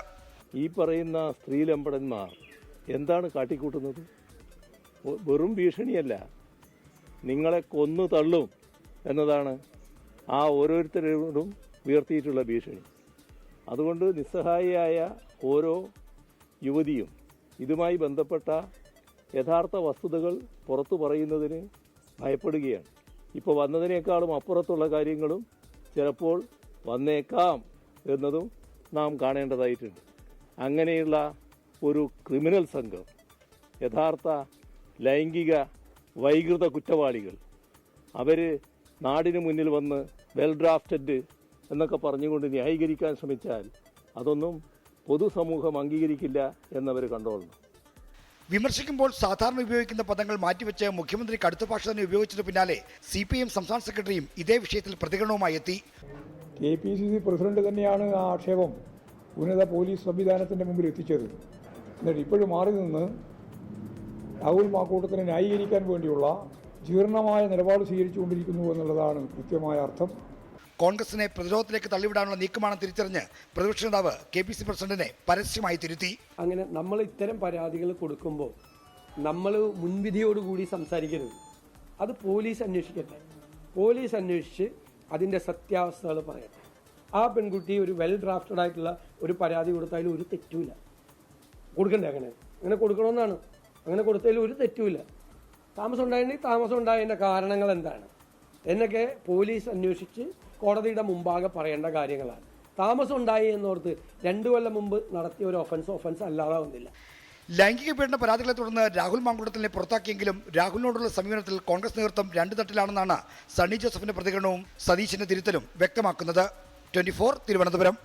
E: ഈ പറയുന്ന സ്ത്രീലമ്പടന്മാർ എന്താണ് കാട്ടിക്കൂട്ടുന്നത്? വെറും ഭീഷണിയല്ല, നിങ്ങളെ കൊന്നു തള്ളും എന്നതാണ് ആ ഓരോരുത്തരോടും ഉയർത്തിയിട്ടുള്ള ഭീഷണി. അതുകൊണ്ട് നിസ്സഹായിയായ ഓരോ യുവതിയും ഇതുമായി ബന്ധപ്പെട്ട യഥാർത്ഥ വസ്തുതകൾ പുറത്തു പറയുന്നതിന് ഭയപ്പെടുകയാണ്. ഇപ്പോൾ വന്നതിനേക്കാളും അപ്പുറത്തുള്ള കാര്യങ്ങളും ചിലപ്പോൾ വന്നേക്കാം എന്നതും നാം കാണേണ്ടതായിട്ടുണ്ട്. അങ്ങനെയുള്ള ഒരു ക്രിമിനൽ സംഘം, യഥാർത്ഥ ലൈംഗിക വൈകൃത കുറ്റവാളികൾ, അവർ നാടിന് മുന്നിൽ വന്ന് വെൽ ഡ്രാഫ്റ്റഡ് എന്നൊക്കെ പറഞ്ഞുകൊണ്ട് ന്യായീകരിക്കാൻ ശ്രമിച്ചാൽ അതൊന്നും പൊതുസമൂഹം അംഗീകരിക്കില്ല എന്നവർ കണ്ടോളണം.
O: വിമർശിക്കുമ്പോൾ സാധാരണ ഉപയോഗിക്കുന്ന പദങ്ങൾ മാറ്റിവെച്ച് മുഖ്യമന്ത്രി കടുത്ത ഭാഷ തന്നെ ഉപയോഗിച്ചതിന് പിന്നാലെ CPIM സംസ്ഥാന സെക്രട്ടറിയും ഇതേ വിഷയത്തിൽ പ്രതികരണവുമായി എത്തി.
P: KPCC പ്രസിഡന്റ് തന്നെയാണ് ആ ആക്ഷേപം ഉന്നത പോലീസ് സംവിധാനത്തിന്റെ മുമ്പിൽ എത്തിച്ചത്. എന്നിട്ട് ഇപ്പോഴും മാറി നിന്ന് രാഹുൽ മാക്കൂട്ടത്തിനെ ന്യായീകരിക്കാൻ വേണ്ടിയുള്ള ജീർണമായ നിലപാട് സ്വീകരിച്ചുകൊണ്ടിരിക്കുന്നു എന്നുള്ളതാണ് കൃത്യമായ അർത്ഥം.
O: കോൺഗ്രസിനെ പ്രതിരോധത്തിലേക്ക് തള്ളിവിടാനുള്ള നീക്കമാണ് തിരിച്ചറിഞ്ഞ് പ്രതിപക്ഷ നേതാവ് KPCC പ്രസിഡന്റിനെ പരസ്യമായി തിരുത്തി.
Q: അങ്ങനെ നമ്മൾ ഇത്തരം പരാതികൾ കൊടുക്കുമ്പോൾ നമ്മൾ മുൻവിധിയോടുകൂടി സംസാരിക്കരുത്. അത് പോലീസ് അന്വേഷിക്കട്ടെ. പോലീസ് അന്വേഷിച്ച് അതിൻ്റെ സത്യാവസ്ഥകൾ പറയട്ടെ. ആ പെൺകുട്ടി ഒരു വെൽ ഡ്രാഫ്റ്റഡ് ആയിട്ടുള്ള ഒരു പരാതി കൊടുത്തതിൽ ഒരു തെറ്റുമില്ല. കൊടുക്കണ്ടേ? അങ്ങനെ കൊടുക്കണമെന്നാണ്. അങ്ങനെ കൊടുത്തതിൽ ഒരു തെറ്റുമില്ല. താമസം ഉണ്ടായിട്ടുണ്ടെങ്കിൽ താമസം ഉണ്ടായതിൻ്റെ കാരണങ്ങൾ എന്താണ് എന്നൊക്കെ പോലീസ് അന്വേഷിച്ച് കോടതിയുടെ മുമ്പാകെ പറയേണ്ട കാര്യങ്ങളാണ്. താമസം ഉണ്ടായി എന്നോർത്ത് 2 കൊല്ലം മുമ്പ് നടത്തിയ ഒരു ഒഫൻസ് അല്ലാതാവുന്നില്ല.
O: ലൈംഗിക പീഡന പരാതികളെ തുടർന്ന് രാഹുൽ മാങ്കൂട്ടത്തിനെ പുറത്താക്കിയെങ്കിലും രാഹുലിനോടുള്ള സമീപനത്തിൽ കോൺഗ്രസ് നേതൃത്വം 2 തട്ടിലാണെന്നാണ് സണ്ണി ജോസഫിന്റെ പ്രതികരണവും സതീശിന്റെ തിരുത്തലും വ്യക്തമാക്കുന്നത്. 24 തിരുവനന്തപുരം.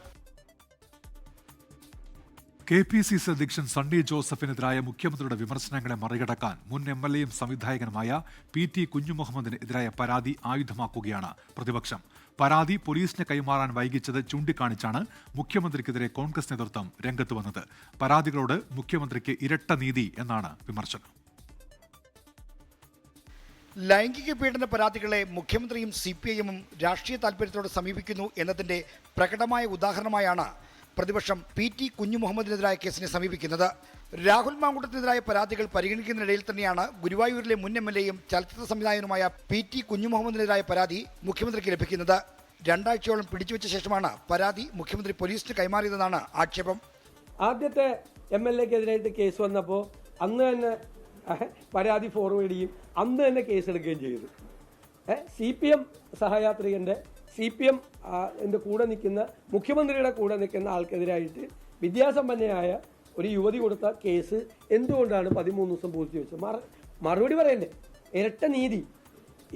A: KPCC അധ്യക്ഷൻ സണ്ണി ജോസഫിനെതിരായ മുഖ്യമന്ത്രിയുടെ വിമർശനങ്ങളെ മറികടക്കാൻ മുൻ MLA-യും സംവിധായകനുമായ PT കുഞ്ഞുമുഹമ്മദിന് എതിരായ പരാതി ആയുധമാക്കുകയാണ് പ്രതിപക്ഷം. പരാതി പോലീസിന് കൈമാറാൻ വൈകിച്ചത് ചൂണ്ടിക്കാണിച്ചാണ് മുഖ്യമന്ത്രിക്കെതിരെ കോൺഗ്രസ് നേതൃത്വം രംഗത്ത് വന്നത്. പരാതികളോട് മുഖ്യമന്ത്രിക്ക് ഇരട്ട നീതി എന്നാണ് വിമർശനം.
O: ലൈംഗിക പീഡന പരാതികളെ മുഖ്യമന്ത്രിയും CPIM-ഉം രാഷ്ട്രീയ താൽപര്യത്തോടെ സമീപിക്കുന്നു എന്നതിന്റെ പ്രകടമായ ഉദാഹരണമായാണ് പ്രതിപക്ഷം PT കുഞ്ഞുമുഹമ്മദിനെതിരായ കേസിനെ സമീപിക്കുന്നത്. രാഹുൽ മാങ്കൂട്ടത്തിനെതിരായ പരാതികൾ പരിഗണിക്കുന്നതിനിടയിൽ തന്നെയാണ് ഗുരുവായൂരിലെ മുൻ MLA-യും ചലച്ചിത്ര സംവിധായകനുമായ PT കുഞ്ഞുമുഹമ്മദിനെതിരായ പരാതി മുഖ്യമന്ത്രിക്ക് ലഭിക്കുന്നത്. 2 ആഴ്ചയോളം പിടിച്ചുവെച്ച ശേഷമാണ് പരാതി മുഖ്യമന്ത്രി പോലീസിന് കൈമാറിയതെന്നാണ് ആക്ഷേപം.
Q: ആദ്യത്തെ MLA-ക്കെതിരായിട്ട് കേസ് വന്നപ്പോൾ അന്ന് തന്നെ പരാതി ഫോർവേഡ് ചെയ്യും, അന്ന് തന്നെ കേസെടുക്കുകയും ചെയ്തു. CPM സഹയാത്രികൻ്റെ CPM കൂടെ നിൽക്കുന്ന മുഖ്യമന്ത്രിയുടെ കൂടെ നിൽക്കുന്ന ആൾക്കെതിരായിട്ട് വിദ്യാസമ്പന്നയായ ഒരു യുവതി കൊടുത്ത കേസ് എന്തുകൊണ്ടാണ് 13 ദിവസം പൂർത്തിവെച്ചത്? മറുപടി പറയണ്ടേ? ഇരട്ട നീതി,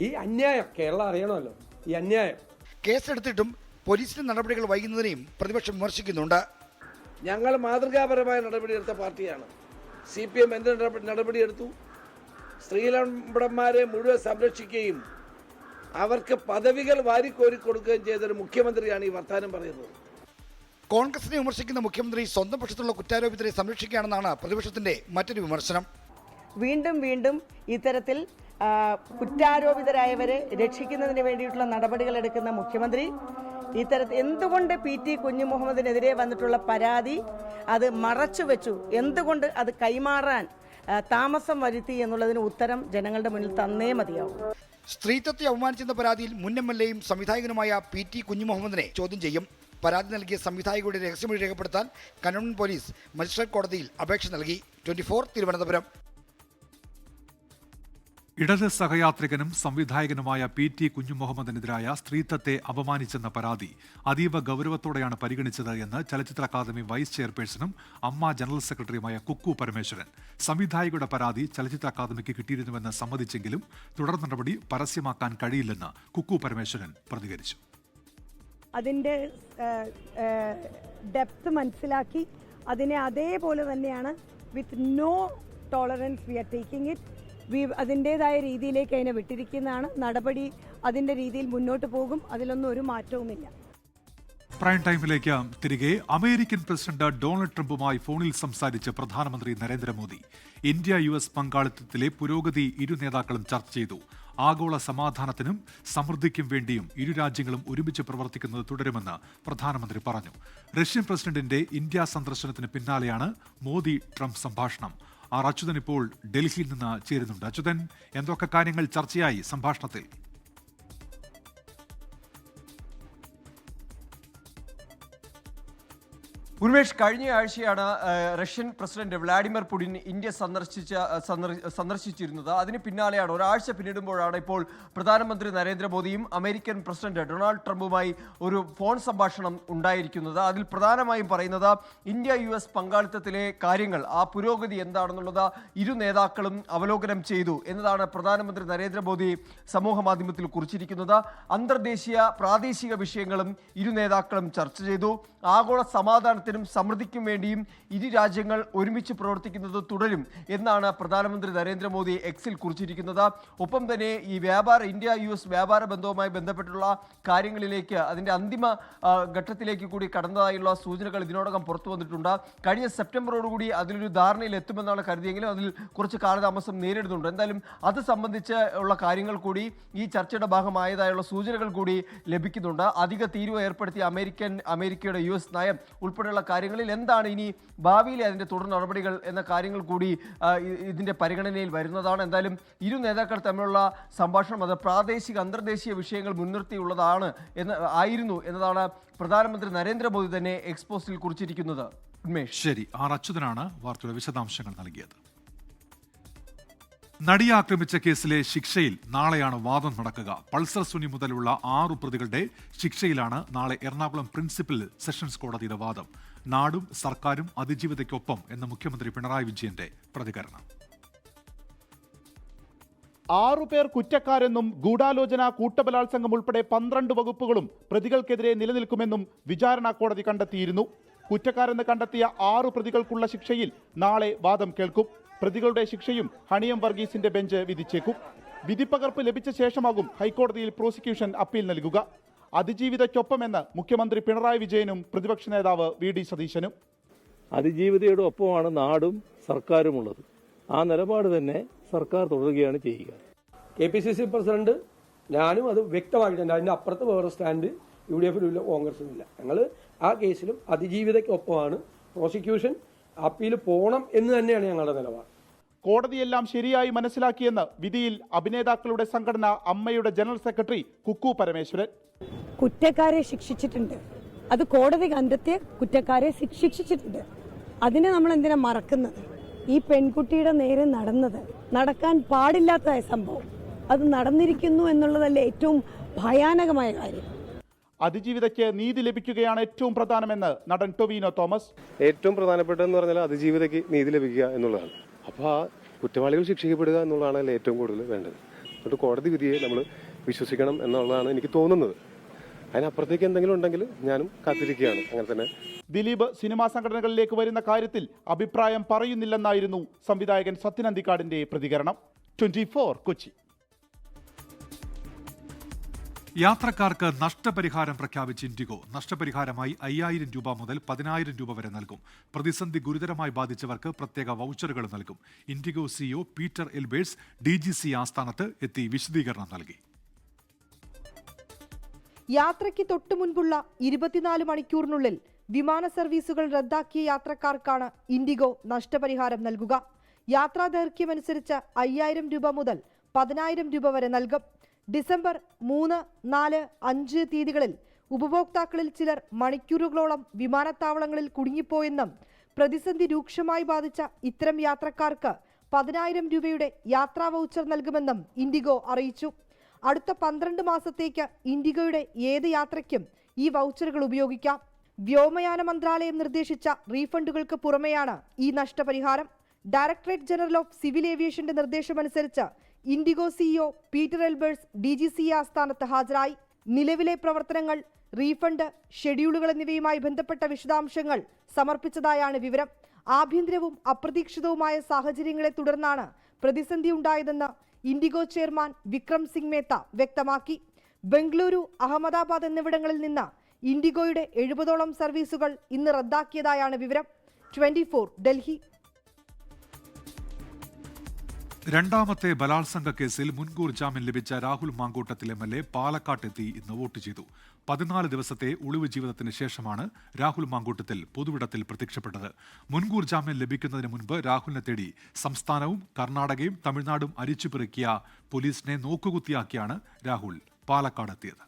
Q: ഈ അന്യായം കേരളം അറിയണമല്ലോ. ഈ അന്യായം
O: കേസെടുത്തിട്ടും പോലീസിന്റെ നടപടികൾ വൈകുന്നതിനെയും പ്രതിപക്ഷം വിമർശിക്കുന്നുണ്ട്.
R: ഞങ്ങൾ മാതൃകാപരമായ നടപടിയെടുത്ത പാർട്ടിയാണ്. CPM എന്ത് നടപടിയെടുത്തു? സ്ത്രീലമ്പടന്മാരെ മുഴുവൻ സംരക്ഷിക്കുകയും അവർക്ക് പദവികൾ വാരിക്കോരി കൊടുക്കുകയും ചെയ്തൊരു മുഖ്യമന്ത്രിയാണ് ഈ വർത്താനം പറയുന്നത്.
O: കോൺഗ്രസിനെ വിമർശിക്കുന്ന മുഖ്യമന്ത്രി സ്വന്തം പക്ഷത്തുള്ള കുറ്റാരോപിതരെ സംരക്ഷിക്കുകയാണെന്നാണ് പ്രതിപക്ഷത്തിന്റെ മറ്റൊരു വിമർശനം.
S: വീണ്ടും ഇത്തരത്തിൽ കുറ്റാരോപിതരായവരെ രക്ഷിക്കുന്നതിന് വേണ്ടിയിട്ടുള്ള നടപടികൾ എടുക്കുന്ന മുഖ്യമന്ത്രി ഇത്തരത്തിൽ എന്തുകൊണ്ട് PT കുഞ്ഞുമുഹമ്മദിനെതിരെ വന്നിട്ടുള്ള പരാതി അത് മറച്ചുവെച്ചു? എന്തുകൊണ്ട് അത് കൈമാറാൻ താമസം വരുത്തി എന്നുള്ളതിന് ഉത്തരം ജനങ്ങളുടെ മുന്നിൽ തന്നേ മതിയാവും.
O: സ്ത്രീത്വത്തെ അവമാനിച്ചെന്ന പരാതിയിൽ മുൻ MLA-യും സംവിധായകനുമായ PT കുഞ്ഞുമുഹമ്മദിനെ ചോദ്യം ചെയ്യും. പരാതി നൽകിയ സംവിധായകരുടെ രഹസ്യമൊഴി രേഖപ്പെടുത്താൻ കന്റോൺമെന്റ് പോലീസ് മജിസ്ട്രേറ്റ് കോടതിയിൽ അപേക്ഷ നൽകി. 24 തിരുവനന്തപുരം.
A: ഇടത് സഹയാത്രികനും സംവിധായകനുമായ PT കുഞ്ഞുമുഹമ്മദിനെതിരായ സ്ത്രീത്വത്തെ അപമാനിച്ചെന്ന പരാതി അതീവ ഗൗരവത്തോടെയാണ് പരിഗണിച്ചത് എന്ന് ചലച്ചിത്ര അക്കാദമി വൈസ് ചെയർപേഴ്സണും അമ്മ ജനറൽ സെക്രട്ടറിയുമായ കുക്കു പരമേശ്വരൻ. സംവിധായകയുടെ പരാതി ചലച്ചിത്ര അക്കാദമിക്ക് കിട്ടിയിരുന്നുവെന്ന് സമ്മതിച്ചെങ്കിലും തുടർ നടപടി പരസ്യമാക്കാൻ കഴിയില്ലെന്ന് കുക്കു പരമേശ്വരൻ പ്രതികരിച്ചു.
N: അതിൻ്റെ ഡെപ്ത് മനസ്സിലാക്കി അതിനെ അതേപോലെ തന്നെയാണ് with no tolerance we are taking it. അതിൻ്റേതായ രീതിയിലേക്ക് അതിനെ വിട്ടിരിക്കുന്നതാണ്. നടപടി അതിൻ്റെ രീതിയിൽ മുന്നോട്ട് പോകും. അതിലൊന്നും ഒരു മാറ്റവുമില്ല.
A: പ്രൈം ടൈമിലേക്ക് തിരികെ. അമേരിക്കൻ പ്രസിഡന്റ് ഡൊണാൾഡ് ട്രംപുമായി ഫോണിൽ സംസാരിച്ച് പ്രധാനമന്ത്രി നരേന്ദ്രമോദി. ഇന്ത്യ US പങ്കാളിത്തത്തിലെ പുരോഗതി ഇരു നേതാക്കളും ചർച്ച ചെയ്തു. ആഗോള സമാധാനത്തിനും സമൃദ്ധിക്കും വേണ്ടിയും ഇരു രാജ്യങ്ങളും ഒരുമിച്ച് പ്രവർത്തിക്കുന്നത് തുടരുമെന്ന് പ്രധാനമന്ത്രി പറഞ്ഞു. റഷ്യൻ പ്രസിഡന്റിന്റെ ഇന്ത്യ സന്ദർശനത്തിന് പിന്നാലെയാണ് മോദി ട്രംപ് സംഭാഷണം. അച്യുതൻ ഇപ്പോൾ ഡൽഹിയിൽ നിന്ന് ചേരുന്നുണ്ട്. അച്യുതൻ, എന്തൊക്കെ കാര്യങ്ങൾ ചർച്ചയായി സംഭാഷണത്തിൽ?
J: ഉന്മേഷ്, കഴിഞ്ഞ ആഴ്ചയാണ് Russian president Vladimir Putin India സന്ദർശിച്ചിരുന്നത്. അതിന് പിന്നാലെയാണ്, ഒരാഴ്ച പിന്നിടുമ്പോഴാണ് ഇപ്പോൾ പ്രധാനമന്ത്രി നരേന്ദ്രമോദിയും അമേരിക്കൻ പ്രസിഡന്റ് ഡൊണാൾഡ് ട്രംപുമായി ഒരു ഫോൺ സംഭാഷണം ഉണ്ടായിരിക്കുന്നത്. അതിൽ പ്രധാനമായും പറയുന്നത് ഇന്ത്യ US പങ്കാളിത്തത്തിലെ കാര്യങ്ങൾ, ആ പുരോഗതി എന്താണെന്നുള്ളത് ഇരു നേതാക്കളും അവലോകനം ചെയ്തു എന്നതാണ് പ്രധാനമന്ത്രി നരേന്ദ്രമോദി സമൂഹ മാധ്യമത്തിൽ കുറിച്ചിരിക്കുന്നത്. അന്തർദേശീയ പ്രാദേശിക വിഷയങ്ങളും ഇരു നേതാക്കളും ചർച്ച ചെയ്തു. ആഗോള സമാധാനത്തിനും സമൃദ്ധിക്കും വേണ്ടിയും ഇരു രാജ്യങ്ങൾ ഒരുമിച്ച് പ്രവർത്തിക്കുന്നത് തുടരും എന്നാണ് പ്രധാനമന്ത്രി നരേന്ദ്രമോദി എക്സിൽ കുറിച്ചിരിക്കുന്നത്. ഒപ്പം തന്നെ ഈ ഇന്ത്യ US വ്യാപാര ബന്ധവുമായി ബന്ധപ്പെട്ടുള്ള കാര്യങ്ങളിലേക്ക്, അതിൻ്റെ അന്തിമ ഘട്ടത്തിലേക്ക് കൂടി കടന്നതായുള്ള സൂചനകൾ ഇതിനോടകം പുറത്തു വന്നിട്ടുണ്ട്. കഴിഞ്ഞ സെപ്റ്റംബറോടുകൂടി അതിലൊരു ധാരണയിൽ എത്തുമെന്നാണ് കരുതിയെങ്കിലും അതിൽ കുറച്ച് കാലതാമസം നേരിടുന്നുണ്ട്. എന്തായാലും അത് സംബന്ധിച്ച് ഉള്ള കാര്യങ്ങൾ കൂടി ഈ ചർച്ചയുടെ ഭാഗമായതായുള്ള സൂചനകൾ കൂടി ലഭിക്കുന്നുണ്ട്. അധിക തീരുവ ഏർപ്പെടുത്തിയ അമേരിക്കയുടെ US നയം ഉൾപ്പെടെയുള്ള കാര്യങ്ങളിൽ എന്താണ് ഇനി ഭാവിയിലെ അതിൻ്റെ തുടർ നടപടികൾ എന്ന കാര്യങ്ങൾ കൂടി ഇതിൻ്റെ പരിഗണനയിൽ വരുന്നതാണ്. എന്തായാലും ഇരു നേതാക്കൾ തമ്മിലുള്ള സംഭാഷണം അത് പ്രാദേശിക അന്തർദേശീയ വിഷയങ്ങൾ മുൻനിർത്തിയുള്ളതാണ് ആയിരുന്നു എന്നതാണ് പ്രധാനമന്ത്രി നരേന്ദ്രമോദി തന്നെ എക്സ്പോസ്റ്റിൽ കുറിച്ചിരിക്കുന്നത്. ഉന്മേഷ്,
A: ശരി. അച്യുതനാണ് വാർത്തയുടെ വിശദാംശങ്ങൾ നൽകിയത്. നടിയെ ആക്രമിച്ച കേസിലെ ശിക്ഷയിൽ നാളെയാണ് വാദം നടക്കുക. പൾസർ സുനി മുതലുള്ള 6 പ്രതികളുടെ ശിക്ഷയിലാണ് നാളെ എറണാകുളം പ്രിൻസിപ്പൽ സെഷൻസ് കോടതിയുടെ വാദം. നാടും സർക്കാരും അതിജീവിതയ്ക്കൊപ്പം എന്ന മുഖ്യമന്ത്രി പിണറായി വിജയന്റെ പ്രതികരണം.
T: 6 പേർ കുറ്റക്കാരെന്നും ഗൂഢാലോചന, കൂട്ടബലാത്സംഗം ഉൾപ്പെടെ 12 വകുപ്പുകളും പ്രതികൾക്കെതിരെ നിലനിൽക്കുമെന്നും വിചാരണ കോടതി കണ്ടെത്തിയിരുന്നു. കുറ്റക്കാരെന്ന് കണ്ടെത്തിയ 6 പ്രതികൾക്കുള്ള ശിക്ഷയിൽ നാളെ വാദം കേൾക്കും. പ്രതികളുടെ ശിക്ഷയും ഹണിയം വർഗീസിന്റെ ബെഞ്ച് വിധിച്ചേക്കും. വിധിപ്പകർപ്പ് ലഭിച്ച ശേഷമാകും ഹൈക്കോടതിയിൽ പ്രോസിക്യൂഷൻ അപ്പീൽ നൽകുക. അതിജീവിതയ്ക്കൊപ്പമെന്ന് മുഖ്യമന്ത്രി പിണറായി വിജയനും പ്രതിപക്ഷ നേതാവ് VD സതീശനും.
E: അതിജീവിതയുടെ ഒപ്പമാണ് നാടും സർക്കാരുമുള്ളത്. ആ നിലപാട് തന്നെ സർക്കാർ തുടരുകയാണ് ചെയ്യുക.
Q: KPCC പ്രസിഡന്റ് ഞാനും അത് വ്യക്തമാക്കിയിട്ടുണ്ട്. അതിൻ്റെ അപ്പുറത്ത് വേറെ സ്റ്റാൻഡ് UDFിലും ഇല്ല, കോൺഗ്രസിലും ഇല്ല. ഞങ്ങൾ ആ കേസിലും അതിജീവിതയ്ക്കൊപ്പമാണ്. പ്രോസിക്യൂഷൻ അപ്പീൽ പോകണം എന്ന് തന്നെയാണ് ഞങ്ങളുടെ നിലപാട്.
T: കോടതിയെല്ലാം ശരിയായി മനസ്സിലാക്കിയെന്ന് വിധിയിൽ അഭിനേതാക്കളുടെ സംഘടന അമ്മയുടെ ജനറൽ സെക്രട്ടറി കുക്കു പരമേശ്വരൻ.
N: കുറ്റക്കാരെ ശിക്ഷിച്ചിട്ടുണ്ട്. അത് കോടതി കണ്ടെത്തിയ കുറ്റക്കാരെ ശിക്ഷിച്ചിട്ടുണ്ട്. അതിനെ നമ്മൾ എന്തിനാ മറക്കുന്നത്? ഈ പെൺകുട്ടിയുടെ നേരെ നടക്കാൻ പാടില്ലാത്തതായ സംഭവം അത് നടന്നിരിക്കുന്നു എന്നുള്ളതല്ലേ ഏറ്റവും ഭയാനകമായ കാര്യം.
T: അതിജീവിതയ്ക്ക് നീതി ലഭിക്കുകയാണ് ഏറ്റവും പ്രധാനമെന്ന് നടൻ ടൊവിനോ തോമസ്.
U: ഏറ്റവും പ്രധാനപ്പെട്ടതെന്ന് പറഞ്ഞാൽ അതിജീവിതയ്ക്ക് നീതി ലഭിക്കുക എന്നുള്ളതാണ്. അപ്പോൾ ആ കുറ്റവാളികൾ ശിക്ഷിക്കപ്പെടുക എന്നുള്ളതാണ് ഏറ്റവും കൂടുതൽ വേണ്ടത്. എന്നിട്ട് കോടതി വിധിയെ നമ്മൾ വിശ്വസിക്കണം എന്നുള്ളതാണ് എനിക്ക് തോന്നുന്നത്. അതിനപ്പുറത്തേക്ക് എന്തെങ്കിലും ഉണ്ടെങ്കിൽ ഞാനും കാത്തിരിക്കുകയാണ്. അങ്ങനെ തന്നെ
T: ദിലീപ് സിനിമാ സംഘടനകളിലേക്ക് വരുന്ന കാര്യത്തിൽ അഭിപ്രായം പറയുന്നില്ലെന്നായിരുന്നു സംവിധായകൻ സത്യനന്ദിക്കാടിന്റെ പ്രതികരണം. 24 കൊച്ചി.
A: യാത്രക്കാർക്ക് നഷ്ടപരിഹാരം പ്രഖ്യാപിച്ച് ഇൻഡിഗോ. നഷ്ടപരിഹാരമായി 5000 രൂപ മുതൽ 10,000 രൂപ വരെ നൽകും. പ്രതിസന്ധി ഗുരുതരമായി ബാധിച്ചവർക്ക് പ്രത്യേക വൗച്ചറുകൾ നൽകും. IndiGo CEO Peter Elbers DGC ആസ്ഥാനത്ത് എത്തി വിശദീകരണം നൽകി.
V: യാത്രയ്ക്ക് തൊട്ടു മുൻപുള്ള 24 മണിക്കൂറിനുള്ളിൽ വിമാന സർവീസുകൾ റദ്ദാക്കിയ യാത്രക്കാർക്കാണ് ഇൻഡിഗോ നഷ്ടപരിഹാരം നൽകുക. യാത്രാ ദൈർഘ്യമനുസരിച്ച് 5000 രൂപ മുതൽ 10,000 രൂപ വരെ നൽകും. ഡിസംബർ 3, 4, 5 തീയതികളിൽ ഉപഭോക്താക്കളിൽ ചിലർ മണിക്കൂറുകളോളം വിമാനത്താവളങ്ങളിൽ കുടുങ്ങിപ്പോയെന്നും പ്രതിസന്ധി രൂക്ഷമായി ബാധിച്ച ഇത്തരം യാത്രക്കാർക്ക് 10,000 രൂപയുടെ യാത്രാ വൗച്ചർ നൽകുമെന്നും ഇൻഡിഗോ അറിയിച്ചു. അടുത്ത 12 മാസത്തേക്ക് ഇൻഡിഗോയുടെ ഏത് യാത്രയ്ക്കും ഈ വൗച്ചറുകൾ ഉപയോഗിക്കാം. വ്യോമയാന മന്ത്രാലയം നിർദ്ദേശിച്ച റീഫണ്ടുകൾക്ക് പുറമെയാണ് ഈ നഷ്ടപരിഹാരം. ഡയറക്ടറേറ്റ് ജനറൽ ഓഫ് സിവിൽ ഏവിയേഷന്റെ നിർദ്ദേശമനുസരിച്ച് IndiGo CEO Pieter Elbers DGCA ആസ്ഥാനത്ത് ഹാജരായി. നിലവിലെ പ്രവർത്തനങ്ങൾ, റീഫണ്ട്, ഷെഡ്യൂളുകൾ എന്നിവയുമായി ബന്ധപ്പെട്ട വിശദാംശങ്ങൾ സമർപ്പിച്ചതായാണ് വിവരം. ആഭ്യന്തരവും അപ്രതീക്ഷിതവുമായ സാഹചര്യങ്ങളെ തുടർന്നാണ് പ്രതിസന്ധി ഉണ്ടായതെന്ന് ഇൻഡിഗോ ചെയർമാൻ വിക്രം സിംഗ് മേത്ത വ്യക്തമാക്കി. ബംഗളൂരു, അഹമ്മദാബാദ് എന്നിവിടങ്ങളിൽ നിന്ന് ഇൻഡിഗോയുടെ 70ഓളം സർവീസുകൾ ഇന്ന് റദ്ദാക്കിയതായാണ് വിവരം. 24 ഡൽഹി.
A: രണ്ടാമത്തെ ബലാത്സംഗ കേസിൽ മുൻകൂർ ജാമ്യം ലഭിച്ച രാഹുൽ മാങ്കൂട്ടത്തിൽ MLA പാലക്കാട്ടെത്തി ഇന്ന് വോട്ട് ചെയ്തു. 14 ദിവസത്തെ ഒളിവ് ജീവിതത്തിന് ശേഷമാണ് രാഹുൽ മാങ്കൂട്ടത്തിൽ പൊതുവിടത്തിൽ പ്രത്യക്ഷപ്പെട്ടത്. മുൻകൂർ ജാമ്യം ലഭിക്കുന്നതിന് മുൻപ് രാഹുലിനെ തേടി സംസ്ഥാനവും കർണാടകയും തമിഴ്നാടും അരിച്ചുപെറുക്കിയ പോലീസിനെ നോക്കുകുത്തിയാക്കിയാണ് രാഹുൽ പാലക്കാടെത്തിയത്.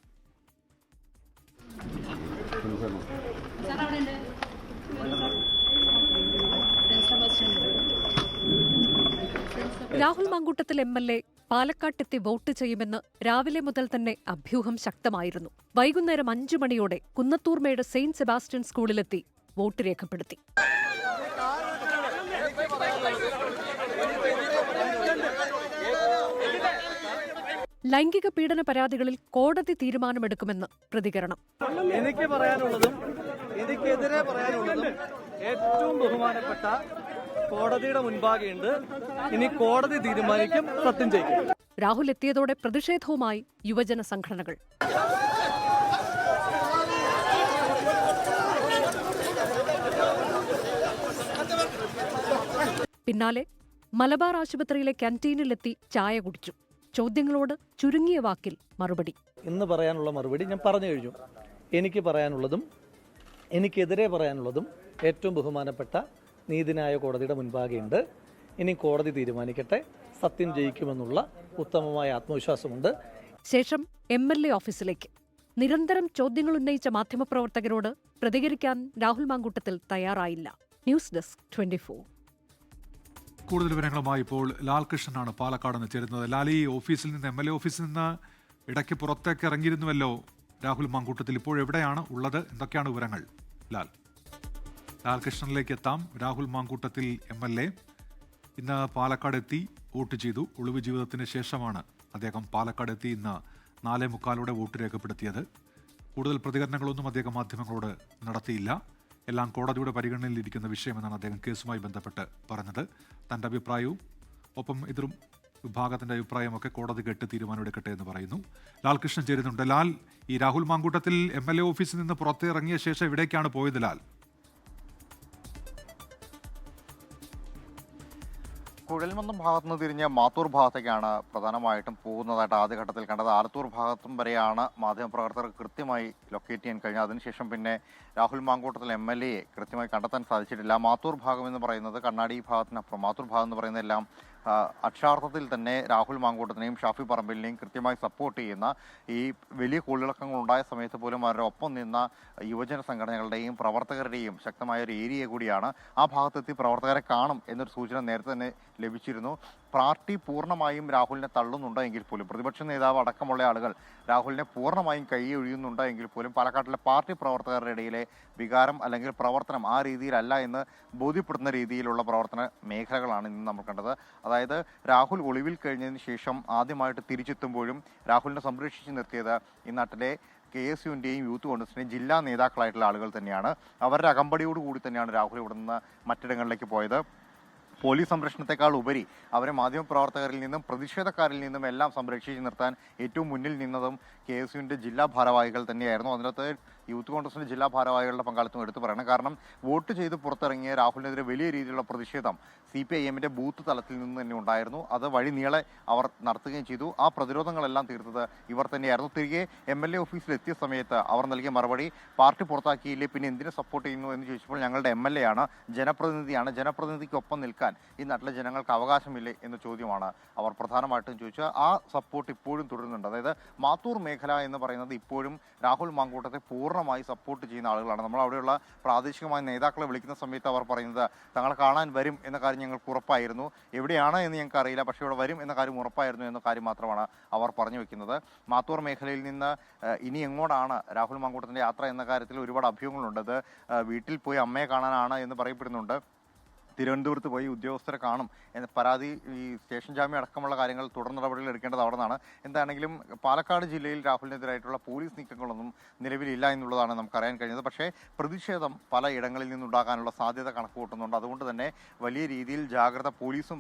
B: രാഹുൽ മാങ്കൂട്ടത്തിൽ MLA പാലക്കാട്ടെത്തി വോട്ട് ചെയ്യുമെന്ന് രാവിലെ മുതൽ തന്നെ അഭ്യൂഹം ശക്തമായിരുന്നു. വൈകുന്നേരം 5 മണിയോടെ കുന്നത്തൂർമേട് സെയിന്റ് സെബാസ്റ്റ്യൻ സ്കൂളിലെത്തി വോട്ട് രേഖപ്പെടുത്തി. ലൈംഗിക പീഡന പരാതികളിൽ കോടതി തീരുമാനമെടുക്കുമെന്ന് പ്രതികരണം.
D: എനിക്ക് പറയാനുള്ളതും എനിക്കെതിരെ പറയാനുള്ളതും ഏറ്റവും ബഹുമാനപ്പെട്ട കോടതിയുടെ മുൻപാകെയുണ്ട്. ഇനി കോടതി തീരുമാനിക്കും, സത്യം ചെയ്യും.
B: രാഹുൽ എത്തിയതോടെ പ്രതിഷേധവുമായി യുവജന സംഘടനകൾ. പിന്നാലെ മലബാർ ആശുപത്രിയിലെ ക്യാന്റീനിലെത്തി ചായ കുടിച്ചു. ചോദ്യങ്ങളോട് ചുരുങ്ങിയ വാക്കിൽ മറുപടി.
D: ഇന്ന് പറയാനുള്ള മറുപടി ഞാൻ പറഞ്ഞു കഴിഞ്ഞു. എനിക്ക് പറയാനുള്ളതും എനിക്കെതിരെ പറയാനുള്ളതും ഏറ്റവും ബഹുമാനപ്പെട്ട നീതിന്യായ കോടതിയുടെ മുൻപാകെയുണ്ട്. ഇനി കോടതി തീരുമാനിക്കട്ടെ, സത്യം ജയിക്കുമെന്നുള്ള ഉത്തമമായ ആത്മവിശ്വാസമുണ്ട്.
B: ശേഷം MLA ഓഫീസിലേക്ക്. നിരന്തരം ചോദ്യങ്ങൾ ഉന്നയിച്ച മാധ്യമപ്രവർത്തകരോട് പ്രതികരിക്കാൻ രാഹുൽ മാങ്കൂട്ടത്തിൽ തയ്യാറായില്ല. News desk 24.
A: കൂടുതൽ വിവരങ്ങളുമായി ഇപ്പോൾ ലാൽകൃഷ്ണനാണ് പാലക്കാട് നിന്ന് ചേരുന്നത്. ലാൽ, ഈ ഓഫീസിൽ നിന്ന് MLA ഓഫീസിൽ നിന്ന് ഇടയ്ക്ക് പുറത്തേക്ക് ഇറങ്ങിയിരുന്നുവല്ലോ രാഹുൽ മാങ്കൂട്ടത്തിൽ. ഇപ്പോൾ എവിടെയാണ് ഉള്ളത്? എന്തൊക്കെയാണ് വിവരങ്ങൾ? ലാൽകൃഷ്ണനിലേക്ക് എത്താം. രാഹുൽ മാങ്കൂട്ടത്തിൽ MLA ഇന്ന് പാലക്കാട് എത്തി വോട്ട് ചെയ്തു. ഒളിവ് ജീവിതത്തിന് ശേഷമാണ് അദ്ദേഹം പാലക്കാട് എത്തി ഇന്ന് 4:45 വോട്ട് രേഖപ്പെടുത്തിയത്. കൂടുതൽ പ്രതികരണങ്ങളൊന്നും അദ്ദേഹം മാധ്യമങ്ങളോട് നടത്തിയില്ല. എല്ലാം കോടതിയുടെ പരിഗണനയിലിരിക്കുന്ന വിഷയമെന്നാണ് അദ്ദേഹം കേസുമായി ബന്ധപ്പെട്ട് പറഞ്ഞത്. തൻ്റെ അഭിപ്രായവും ഒപ്പം എതിർ വിഭാഗത്തിൻ്റെ അഭിപ്രായമൊക്കെ കോടതി കേട്ട് തീരുമാനമെടുക്കട്ടെ എന്ന് പറയുന്നു. ലാൽകൃഷ്ണൻ ചേരുന്നുണ്ട്. ലാൽ, ഈ രാഹുൽ മാങ്കൂട്ടത്തിൽ MLA ഓഫീസിൽ നിന്ന് പുറത്തിറങ്ങിയ ശേഷം എവിടേക്കാണ് പോയത്? ലാൽ,
W: കുഴൽമന്ദം ഭാഗത്തുനിന്ന് തിരിഞ്ഞ് മാത്തൂർ ഭാഗത്തേക്കാണ് പ്രധാനമായിട്ടും പോകുന്നതായിട്ട് ആദ്യഘട്ടത്തിൽ കണ്ടത്. ആലത്തൂർ ഭാഗത്തും വരെയാണ് മാധ്യമപ്രവർത്തകർക്ക് കൃത്യമായി ലൊക്കേറ്റ് ചെയ്യാൻ കഴിഞ്ഞത്. അതിനുശേഷം പിന്നെ രാഹുൽ മാങ്കൂട്ടത്തിൽ MLA കൃത്യമായി കണ്ടെത്താൻ സാധിച്ചിട്ടില്ല. മാത്തൂർ ഭാഗം എന്ന് പറയുന്നത് കണ്ണാടി ഭാഗത്തിനപ്പുറം മാത്തൂർ ഭാഗം എന്ന് പറയുന്നതെല്ലാം അക്ഷരാർത്ഥത്തിൽ തന്നെ രാഹുൽ മാങ്കൂട്ടത്തിനെയും ഷാഫി പറമ്പിലിനെയും കൃത്യമായി സപ്പോർട്ട് ചെയ്യുന്ന, ഈ വലിയ കോളിളക്കങ്ങൾ ഉണ്ടായ സമയത്ത് പോലും അവരുടെ ഒപ്പം നിന്ന യുവജന സംഘടനകളുടെയും പ്രവർത്തകരുടെയും ശക്തമായ ഒരു ഏരിയ കൂടിയാണ്. ആ ഭാഗത്തെത്തി പ്രവർത്തകരെ കാണും എന്നൊരു സൂചന നേരത്തെ തന്നെ ലഭിച്ചിരുന്നു. പാർട്ടി പൂർണ്ണമായും രാഹുലിനെ തള്ളുന്നുണ്ട് എങ്കിൽ പോലും, പ്രതിപക്ഷ നേതാവ് അടക്കമുള്ള ആളുകൾ രാഹുലിനെ പൂർണ്ണമായും കൈയൊഴിയുന്നുണ്ട് എങ്കിൽ പോലും പാലക്കാട്ടിലെ പാർട്ടി പ്രവർത്തകരുടെ ഇടയിലെ വികാരം അല്ലെങ്കിൽ പ്രവർത്തനം ആ രീതിയിലല്ല എന്ന് ബോധ്യപ്പെടുന്ന രീതിയിലുള്ള പ്രവർത്തന മേഖലകളാണ് ഇന്ന് നമ്മൾ കണ്ടത്. അതായത് രാഹുൽ ഒളിവിൽ കഴിഞ്ഞതിന് ശേഷം ആദ്യമായിട്ട് തിരിച്ചെത്തുമ്പോഴും രാഹുലിനെ സംരക്ഷിച്ച് നിർത്തിയത് ഈ നാട്ടിലെ KSUവിൻ്റെയും യൂത്ത് കോൺഗ്രസിൻ്റെയും ജില്ലാ നേതാക്കളായിട്ടുള്ള ആളുകൾ തന്നെയാണ്. അവരുടെ അകമ്പടിയോടുകൂടി തന്നെയാണ് രാഹുൽ ഇവിടെ നിന്ന് മറ്റിടങ്ങളിലേക്ക് പോയത്. പോലീസ് സംരക്ഷണത്തെക്കാൾ ഉപരി അവരെ മാധ്യമപ്രവർത്തകരിൽ നിന്നും പ്രതിഷേധക്കാരിൽ നിന്നും എല്ലാം സംരക്ഷിച്ച് നിർത്താൻ ഏറ്റവും മുന്നിൽ നിന്നതും KSUവിൻ്റെ ജില്ലാ ഭാരവാഹികൾ തന്നെയായിരുന്നു. അതിനകത്ത് യൂത്ത് കോൺഗ്രസിന്റെ ജില്ലാ ഭാരവാഹികളുടെ പങ്കാളിത്തം എടുത്തു പറയണം. കാരണം വോട്ട് ചെയ്ത് പുറത്തിറങ്ങിയ രാഹുലിനെതിരെ വലിയ രീതിയിലുള്ള പ്രതിഷേധം CPIMന്റെ ബൂത്ത് തലത്തിൽ നിന്ന് തന്നെ ഉണ്ടായിരുന്നു. അത് വഴി നീളെ അവർ നടത്തുകയും ചെയ്തു. ആ പ്രതിരോധങ്ങളെല്ലാം തീർത്തത് ഇവർ തന്നെയായിരുന്നു. തിരികെ MLA ഓഫീസിൽ എത്തിയ സമയത്ത് അവർ നൽകിയ മറുപടി, പാർട്ടി പുറത്താക്കിയില്ലേ പിന്നെ എന്തിനു സപ്പോർട്ട് ചെയ്യുന്നു എന്ന് ചോദിച്ചപ്പോൾ ഞങ്ങളുടെ MLA ആണ്, ജനപ്രതിനിധിയാണ്, ജനപ്രതിനിധിക്കൊപ്പം നിൽക്കാൻ ഈ നാട്ടിലെ ജനങ്ങൾക്ക് അവകാശമില്ലേ എന്ന ചോദ്യമാണ് അവർ പ്രധാനമായിട്ടും ചോദിച്ചത്. ആ സപ്പോർട്ട് ഇപ്പോഴും തുടരുന്നുണ്ട്. അതായത് മാത്തൂർ മേഖല എന്ന് പറയുന്നത് ഇപ്പോഴും രാഹുൽ മാങ്കൂട്ടത്തെ പൂർണ്ണമായി സപ്പോർട്ട് ചെയ്യുന്ന ആളുകളാണ്. നമ്മൾ അവിടെയുള്ള പ്രാദേശികമായ നേതാക്കളെ വിളിക്കുന്ന സമയത്ത് അവർ പറയുന്നത് തങ്ങളെ കാണാൻ വരും എന്ന കാര്യം ഞങ്ങൾക്ക് ഉറപ്പായിരുന്നു, എവിടെയാണ് എന്ന് ഞങ്ങൾക്ക് അറിയില്ല, പക്ഷേ ഇവിടെ വരും എന്ന കാര്യം ഉറപ്പായിരുന്നു എന്ന കാര്യം മാത്രമാണ് അവർ പറഞ്ഞു വെക്കുന്നത്. മാത്തൂർ മേഖലയിൽ നിന്ന് ഇനി എങ്ങോട്ടാണ് രാഹുൽ മാങ്കൂട്ടത്തിൻ്റെ യാത്ര എന്ന കാര്യത്തിൽ ഒരുപാട് അഭ്യൂഹങ്ങളുണ്ട്. അത് വീട്ടിൽ പോയി അമ്മയെ കാണാനാണ് എന്ന് പറയപ്പെടുന്നുണ്ട്. തിരുവനന്തപുരത്ത് പോയി ഉദ്യോഗസ്ഥരെ കാണും എന്ന പരാതി, ഈ സ്റ്റേഷൻ ജാമ്യം അടക്കമുള്ള കാര്യങ്ങൾ തുടർ നടപടികൾ എടുക്കേണ്ടത് അവിടെ നിന്നാണ്. എന്താണെങ്കിലും പാലക്കാട് ജില്ലയിൽ രാഹുലിനെതിരായിട്ടുള്ള പോലീസ് നീക്കങ്ങളൊന്നും നിലവിലില്ല എന്നുള്ളതാണ് നമുക്കറിയാൻ കഴിഞ്ഞത്. പക്ഷേ പ്രതിഷേധം പല ഇടങ്ങളിൽ നിന്നുണ്ടാകാനുള്ള സാധ്യത കണക്കുകൂട്ടുന്നുണ്ട്. അതുകൊണ്ട് തന്നെ വലിയ രീതിയിൽ ജാഗ്രത പോലീസും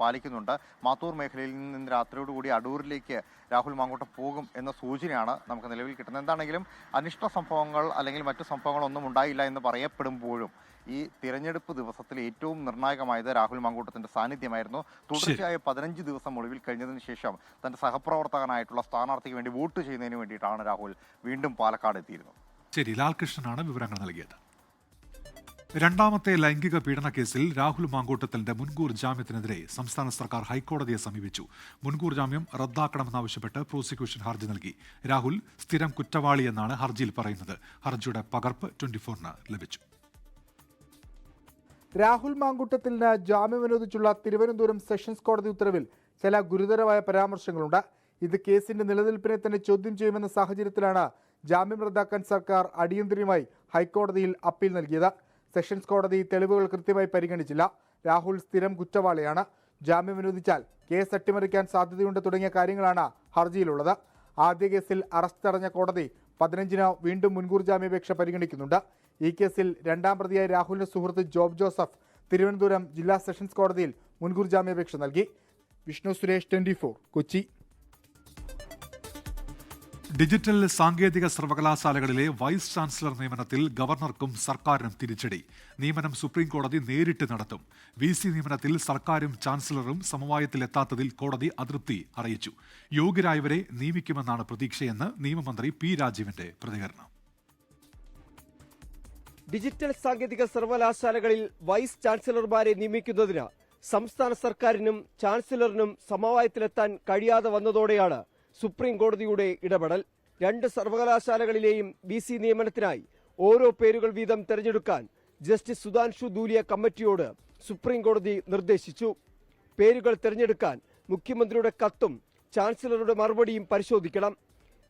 W: പാലിക്കുന്നുണ്ട്. മാത്തൂർ മേഖലയിൽ നിന്ന് രാത്രിയോടുകൂടി അടൂരിലേക്ക് രാഹുൽ മാങ്കൂട്ടം പോകും എന്ന സൂചനയാണ് നമുക്ക് നിലവിൽ കിട്ടുന്നത്. എന്താണെങ്കിലും അനിഷ്ട സംഭവങ്ങൾ അല്ലെങ്കിൽ മറ്റു സംഭവങ്ങളൊന്നും ഉണ്ടായില്ല എന്ന് പറയപ്പെടുമ്പോഴും ഈ തിരഞ്ഞെടുപ്പ് ദിവസത്തിൽ ഏറ്റവും നിർണായകമായത് രാഹുൽ മാങ്കൂട്ടത്തിന്റെ സാന്നിധ്യമായിരുന്നു. തുടർച്ചയായ 15 ദിവസം ഒളിവിൽ കഴിഞ്ഞതിന് ശേഷം തന്റെ സഹപ്രവർത്തകനായിട്ടുള്ള സ്ഥാനാർത്ഥിക്ക് വേണ്ടി വോട്ട് ചെയ്യുന്നതിന് വേണ്ടിയിട്ടാണ് രാഹുൽ വീണ്ടും പാലക്കാട് എത്തിയിരുന്നത്.
A: ശരി, ലാൽകൃഷ്ണനാണ് വിവരങ്ങൾ നൽകിയത്. രണ്ടാമത്തെ ലൈംഗിക പീഡന കേസിൽ രാഹുൽ മാങ്കൂട്ടത്തിന്റെ മുൻകൂർ ജാമ്യത്തിനെതിരെ സംസ്ഥാന സർക്കാർ ഹൈക്കോടതിയെ സമീപിച്ചു. മുൻകൂർ ജാമ്യം റദ്ദാക്കണമെന്നാവശ്യപ്പെട്ട് പ്രോസിക്യൂഷൻ ഹർജി നൽകി. രാഹുൽ സ്ഥിരം കുറ്റവാളിയെന്നാണ് ഹർജിയിൽ പറയുന്നത്. ഹർജിയുടെ പകർപ്പ് 24-ന് ലഭിച്ചു.
C: രാഹുൽ മാങ്കൂട്ടത്തിന് ജാമ്യം അനുവദിച്ചുള്ള തിരുവനന്തപുരം സെഷൻസ് കോടതി ഉത്തരവിൽ ചില ഗുരുതരമായ പരാമർശങ്ങളുണ്ട്. ഇത് കേസിന്റെ നിലനിൽപ്പിനെ തന്നെ ചോദ്യം ചെയ്യുമെന്ന സാഹചര്യത്തിലാണ് ജാമ്യം റദ്ദാക്കാൻ സർക്കാർ അടിയന്തരമായി ഹൈക്കോടതിയിൽ അപ്പീൽ നൽകിയത്. സെഷൻസ് കോടതി തെളിവുകൾ കൃത്യമായി പരിഗണിച്ചില്ല. രാഹുൽ സ്ഥിരം കുറ്റവാളിയാണ്, ജാമ്യം അനുവദിച്ചാൽ കേസ് അട്ടിമറിക്കാൻ സാധ്യതയുണ്ട് തുടങ്ങിയ കാര്യങ്ങളാണ് ഹർജിയിലുള്ളത്. ആദ്യ കേസിൽ അറസ്റ്റ് തടഞ്ഞ കോടതി 15-ന് വീണ്ടും മുൻകൂർ ജാമ്യാപേക്ഷ പരിഗണിക്കുന്നുണ്ട്. ഈ കേസിൽ രണ്ടാം പ്രതിയായ രാഹുലിന്റെ സുഹൃത്ത് ജോബ് ജോസഫ് തിരുവനന്തപുരം ജില്ലാ സെഷൻസ് കോടതിയിൽ മുൻകൂർ ജാമ്യാപേക്ഷ നൽകി. വിഷ്ണു സുരേഷ്, 24, കൊച്ചി.
A: ഡിജിറ്റൽ സാങ്കേതിക സർവകലാശാലകളിലെ വൈസ് ചാൻസലർ നിയമനത്തിൽ ഗവർണർക്കും സർക്കാരിനും തിരിച്ചടി. നിയമനം സുപ്രീം കോടതി നേരിട്ട് നടത്തും. VC നിയമനത്തിൽ സർക്കാരും ചാൻസലറും സമവായത്തിലെത്താത്തതിൽ കോടതി അതൃപ്തി അറിയിച്ചു. യോഗ്യരായവരെ നിയമിക്കുമെന്നാണ് പ്രതീക്ഷയെന്ന് നിയമമന്ത്രി P. രാജീവിന്റെ പ്രതികരണം.
G: ഡിജിറ്റൽ സാങ്കേതിക സർവകലാശാലകളിൽ വൈസ് ചാൻസലർമാരെ നിയമിക്കുന്നതിന് സംസ്ഥാന സർക്കാരിനും ചാൻസലറിനും സമവായത്തിലെത്താൻ കഴിയാതെ വന്നതോടെയാണ് സുപ്രീം കോടതിയുടെ ഇടപെടൽ. 2 സർവകലാശാലകളിലെയും VC നിയമനത്തിനായി ഓരോ പേരുകൾ വീതം തെരഞ്ഞെടുക്കാൻ ജസ്റ്റിസ് സുധാൻഷു ധൂലിയ കമ്മിറ്റിയോട് സുപ്രീം കോടതി നിർദ്ദേശിച്ചു. പേരുകൾ തെരഞ്ഞെടുക്കാൻ മുഖ്യമന്ത്രിയുടെ കത്തും ചാൻസലറുടെ മറുപടിയും പരിശോധിക്കണം.